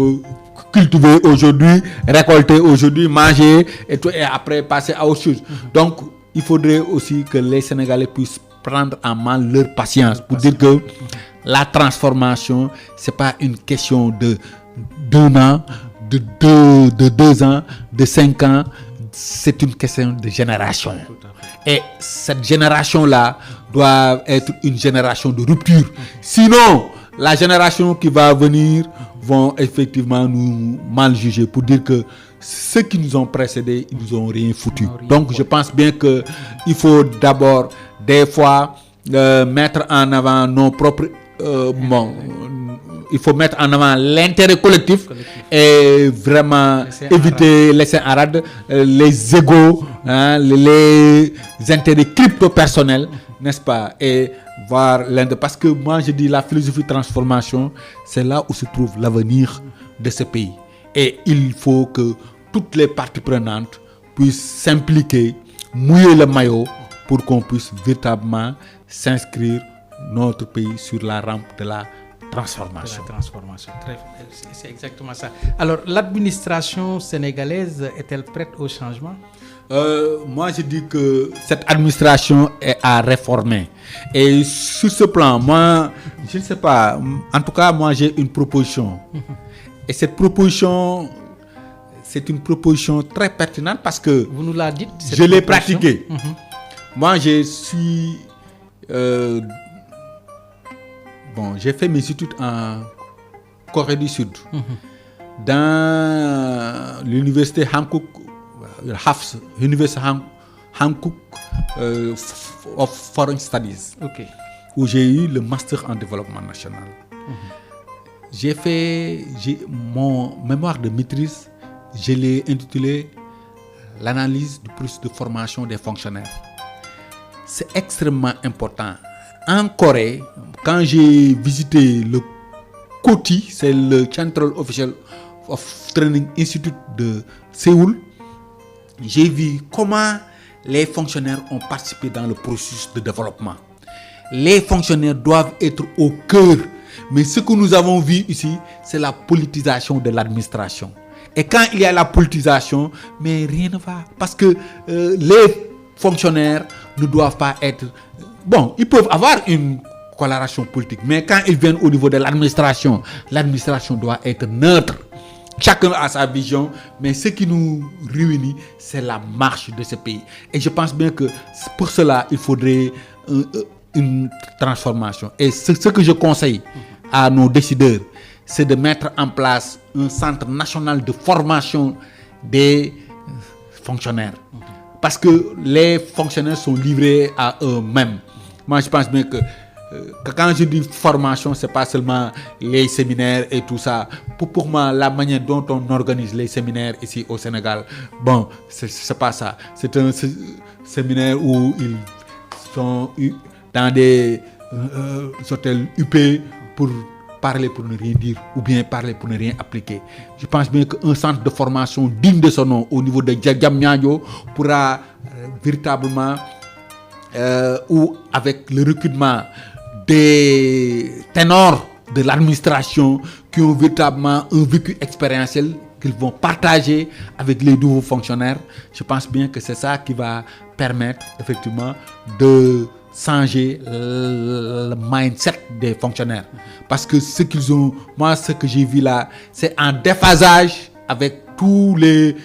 cultiver aujourd'hui, récolter aujourd'hui, manger et après passer à autre chose. Donc, il faudrait aussi que les Sénégalais puissent prendre en main leur patience pour dire que la transformation, c'est pas une question d'un an, de 2 ans, de 5 ans. C'est une question de génération. Et cette génération-là doit être une génération de rupture. Sinon, la génération qui va venir vont effectivement nous mal juger pour dire que ceux qui nous ont précédés, ils nous ont rien foutu. Donc, je pense bien qu'il faut d'abord, des fois, mettre en avant nos propres bon, il faut mettre en avant l'intérêt collectif et vraiment laisser en rade les égos, hein, les intérêts crypto-personnels, n'est-ce pas, et voir l'Inde. Parce que moi, je dis la philosophie de transformation, c'est là où se trouve l'avenir de ce pays. Et il faut que toutes les parties prenantes puissent s'impliquer, mouiller le maillot pour qu'on puisse véritablement s'inscrire notre pays sur la rampe de la transformation. C'est exactement ça. Alors, l'administration sénégalaise est-elle prête au changement? Moi, je dis que cette administration est à réformer. Et sur ce plan, moi, je ne sais pas. En tout cas, moi, j'ai une proposition. Et cette proposition, c'est une proposition très pertinente parce que vous nous l'avez dit, je l'ai pratiquée. Moi, je suis... j'ai fait mes études en Corée du Sud, dans l'université Hankook, University Hankook of Foreign Studies, où j'ai eu le master en développement national. J'ai fait mon mémoire de maîtrise, je l'ai intitulé l'analyse du processus de formation des fonctionnaires. C'est extrêmement important. En Corée, quand j'ai visité le COTI, c'est le Central Official of Training Institute de Séoul, j'ai vu comment les fonctionnaires ont participé dans le processus de développement. Les fonctionnaires doivent être au cœur. Mais ce que nous avons vu ici, c'est la politisation de l'administration. Et quand il y a la politisation, mais rien ne va. Parce que les fonctionnaires ne doivent pas être... Bon, ils peuvent avoir une coloration politique, mais quand ils viennent au niveau de l'administration doit être neutre. Chacun a sa vision, mais ce qui nous réunit, c'est la marche de ce pays. Et je pense bien que pour cela, il faudrait une transformation. Et ce que je conseille à nos décideurs, c'est de mettre en place un centre national de formation des fonctionnaires. Parce que les fonctionnaires sont livrés à eux-mêmes. Moi, je pense bien que quand je dis formation, c'est pas seulement les séminaires et tout ça. Pour moi, la manière dont on organise les séminaires ici au Sénégal, bon, c'est pas ça. C'est un séminaire où ils sont dans des hôtels UP pour parler pour ne rien dire ou bien parler pour ne rien appliquer. Je pense bien qu'un centre de formation digne de son nom au niveau de Diamniadio pourra véritablement, ou avec le recrutement des ténors de l'administration qui ont véritablement un vécu expérientiel qu'ils vont partager avec les nouveaux fonctionnaires, je pense bien que c'est ça qui va permettre effectivement de changer le mindset des fonctionnaires. Parce que ce qu'ils ont, moi ce que j'ai vu là, c'est en déphasage avec tous les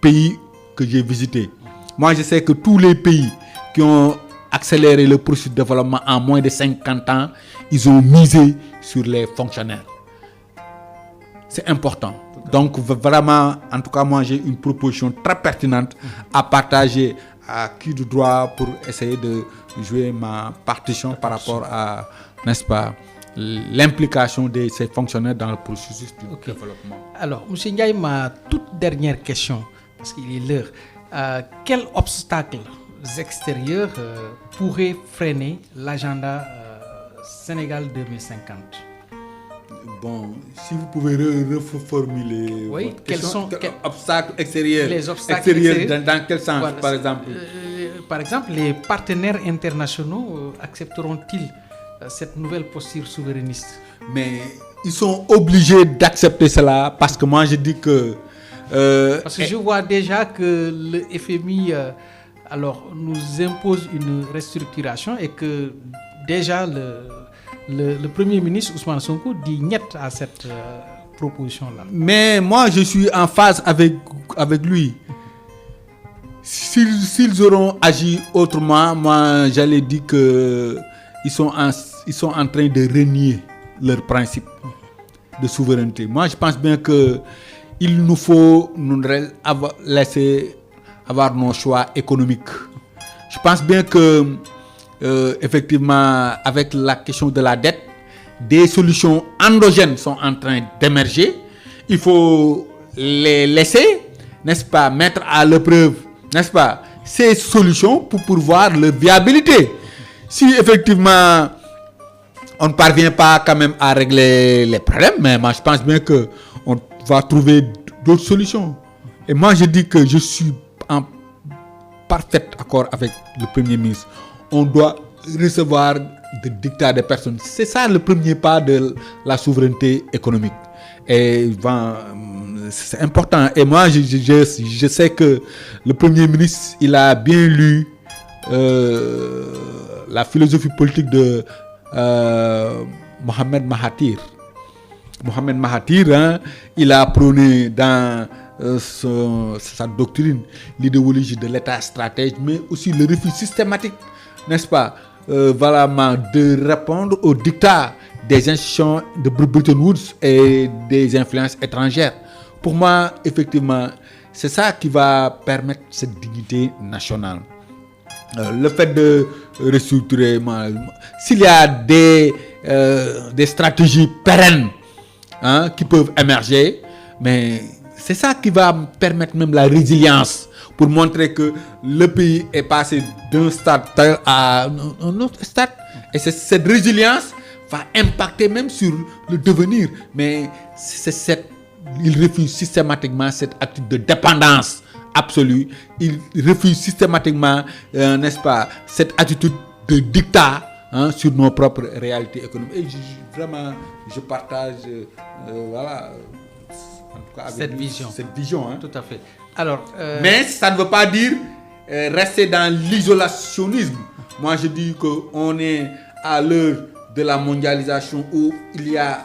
pays que j'ai visités. Moi je sais que tous les pays qui ont accéléré le processus de développement en moins de 50 ans, ils ont misé sur les fonctionnaires. C'est important. Donc vraiment, en tout cas moi j'ai une proposition très pertinente à partager à qui de droit pour essayer de jouer ma partition par rapport à, n'est-ce pas, l'implication de ces fonctionnaires dans le processus du développement. Alors, M. Ndiaye, ma toute dernière question, parce qu'il est l'heure. Quels obstacles extérieurs pourraient freiner l'agenda Sénégal 2050? Bon, si vous pouvez reformuler. Oui, quels sont quels obstacles extérieurs? Les obstacles extérieurs, dans quel sens, voilà, par exemple? Par exemple, les partenaires internationaux accepteront-ils cette nouvelle posture souverainiste? Mais ils sont obligés d'accepter cela parce que moi je dis que... parce que je vois déjà que le FMI nous impose une restructuration et que déjà le Premier ministre Ousmane Sonko dit niet à cette proposition-là. Mais moi, je suis en phase avec lui. S'ils auront agi autrement, moi, j'allais dire qu'ils sont en train de renier leur principe de souveraineté. Moi, je pense bien qu'il nous faut laisser avoir nos choix économiques. Je pense bien que effectivement, avec la question de la dette, des solutions endogènes sont en train d'émerger. Il faut les laisser, n'est-ce pas, mettre à l'épreuve, n'est-ce pas, ces solutions pour voir leur viabilité. Si effectivement on ne parvient pas quand même à régler les problèmes, mais moi je pense bien qu'on va trouver d'autres solutions. Et moi je dis que je suis en parfait accord avec le Premier ministre. On doit recevoir des dictats des personnes. C'est ça le premier pas de la souveraineté économique. Et c'est important. Et moi je sais que le Premier ministre, il a bien lu la philosophie politique de Mohamed Mahathir. Mohamed Mahathir, hein, il a prôné dans sa doctrine l'idéologie de l'État stratège, mais aussi le refus systématique, n'est-ce pas, de répondre aux dictats des institutions de Bretton Woods et des influences étrangères. Pour moi, effectivement, c'est ça qui va permettre cette dignité nationale. Le fait de restructurer, s'il y a des stratégies pérennes, hein, qui peuvent émerger, mais c'est ça qui va permettre même la résilience, pour montrer que le pays est passé d'un stade à un autre stade. Et cette résilience va impacter même sur le devenir. Mais il refuse systématiquement cette attitude de dépendance absolue. Il refuse systématiquement, n'est-ce pas, cette attitude de dictat, hein, sur nos propres réalités économiques. Et vraiment, je partage, voilà, en tout cas avec cette vision. Hein. Tout à fait. Alors, mais ça ne veut pas dire rester dans l'isolationnisme. Moi, je dis qu'on est à l'heure de la mondialisation où il y a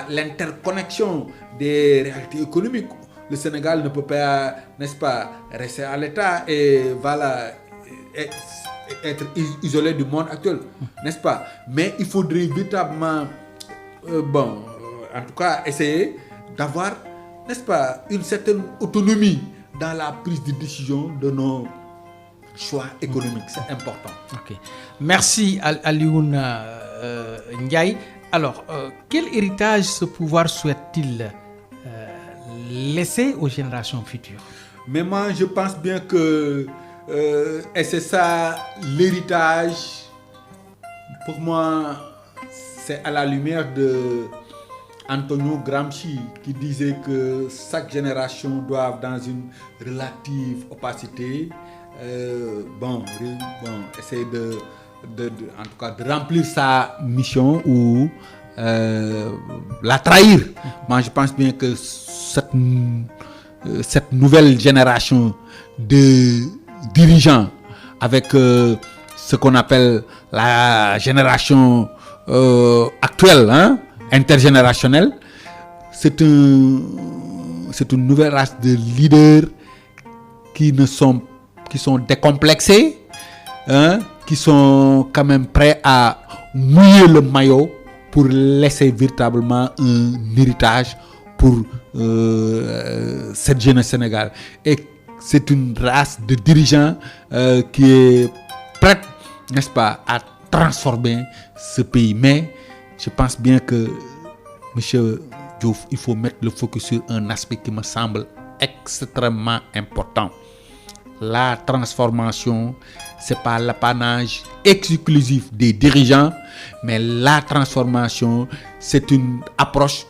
l'interconnexion des réalités économiques. Le Sénégal ne peut pas, n'est-ce pas, rester à l'état et voilà, être isolé du monde actuel, n'est-ce pas? Mais il faudrait véritablement, en tout cas, essayer d'avoir, n'est-ce pas, une certaine autonomie dans la prise de décision de nos choix économiques. C'est important. Ok. Merci Alioune Ndiaye. Alors, quel héritage ce pouvoir souhaite-t-il laisser aux générations futures? Mais moi, je pense bien que, et c'est ça l'héritage, pour moi, c'est à la lumière de Antonio Gramsci qui disait que chaque génération doit, dans une relative opacité, essayer en tout cas, de remplir sa mission ou la trahir. Moi, je pense bien que cette nouvelle génération de dirigeants, avec ce qu'on appelle la génération actuelle, hein, intergénérationnelle, c'est une nouvelle race de leaders qui sont décomplexés, hein, qui sont quand même prêts à mouiller le maillot pour laisser véritablement un héritage pour cette jeunesse sénégalaise. Et c'est une race de dirigeants qui est prête, n'est-ce pas, à transformer ce pays. Mais je pense bien que, M. Diouf, il faut mettre le focus sur un aspect qui me semble extrêmement important. La transformation, ce n'est pas l'apanage exclusif des dirigeants, mais la transformation, c'est une approche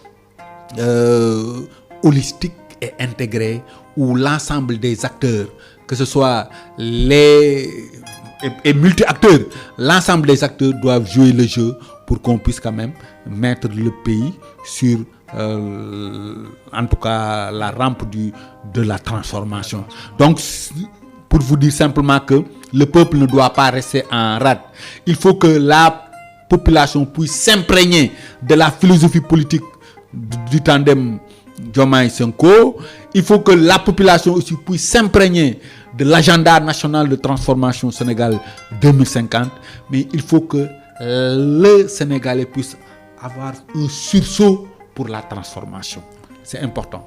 holistique et intégrée où l'ensemble des acteurs, que ce soit et multi-acteurs, l'ensemble des acteurs doivent jouer le jeu pour qu'on puisse quand même mettre le pays sur, en tout cas, la rampe de la transformation. Donc, pour vous dire simplement que le peuple ne doit pas rester en rade. Il faut que la population puisse s'imprégner de la philosophie politique du tandem Diomaye-Sonko. Il faut que la population aussi puisse s'imprégner de l'agenda national de transformation Sénégal 2050. Mais il faut que le Sénégalais puisse avoir un sursaut pour la transformation. C'est important.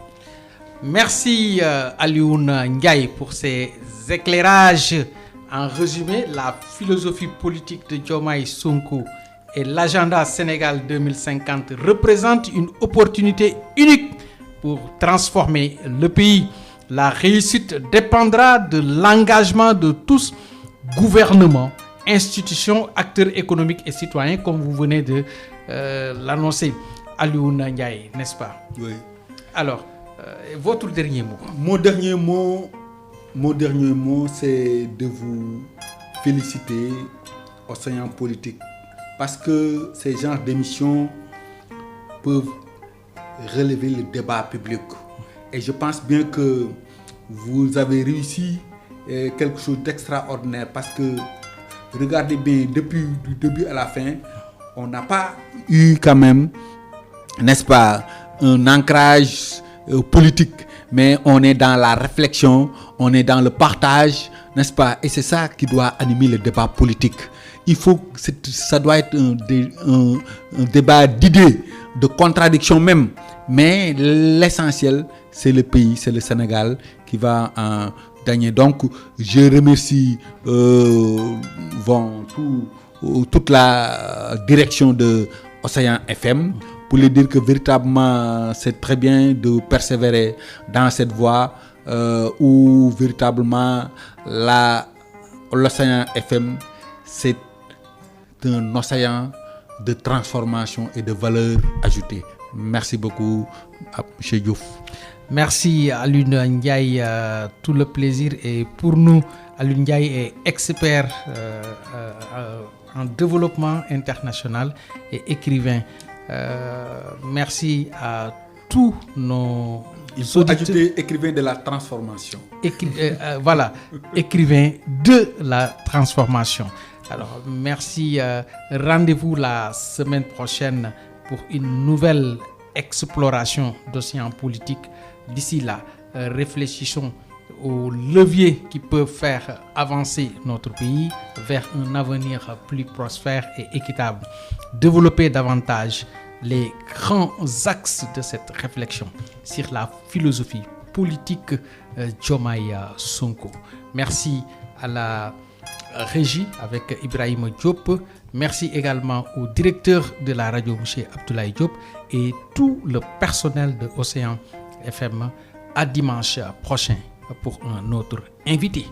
Merci Alioune Ndiaye pour ces éclairages. En résumé, la philosophie politique de Diomaye Sonko et l'agenda Sénégal 2050 représentent une opportunité unique pour transformer le pays. La réussite dépendra de l'engagement de tous, gouvernements, institutions, acteurs économiques et citoyens, comme vous venez de l'annoncer, Alioune Ndiaye, n'est-ce pas? Oui. Alors, votre dernier mot. Mon dernier mot, c'est de vous féliciter, Océan Politique, parce que ces genres d'émissions peuvent relever le débat public. Et je pense bien que vous avez réussi quelque chose d'extraordinaire, parce que, regardez bien, depuis le début à la fin, on n'a pas eu quand même, n'est-ce pas, un ancrage politique, mais on est dans la réflexion, on est dans le partage, n'est-ce pas? Et c'est ça qui doit animer le débat politique. Ça doit être un débat d'idées, de contradictions même, mais l'essentiel, c'est le pays, c'est le Sénégal qui va en gagner. Donc, je remercie toute la direction de Océan FM, pour lui dire que véritablement c'est très bien de persévérer dans cette voie où véritablement l'Océan FM, c'est un océan de transformation et de valeur ajoutée. Merci beaucoup à M. Diouf. Merci Alioune Ndiaye, tout le plaisir est pour nous. Alioune Ndiaye est expert en développement international et écrivain. Merci à tous nos auditeurs. Ajouter écrivain de la transformation. Voilà, écrivain de la transformation. Alors, merci. Rendez-vous la semaine prochaine pour une nouvelle exploration d'Océan Politique. D'ici là, réfléchissons aux leviers qui peuvent faire avancer notre pays vers un avenir plus prospère et équitable. Développer davantage les grands axes de cette réflexion sur la philosophie politique Diomaye Sonko. Merci à la régie avec Ibrahim Diop. Merci également au directeur de la radio, M. Abdoulaye Diop, et tout le personnel de Océan FM. À dimanche prochain pour un autre invité.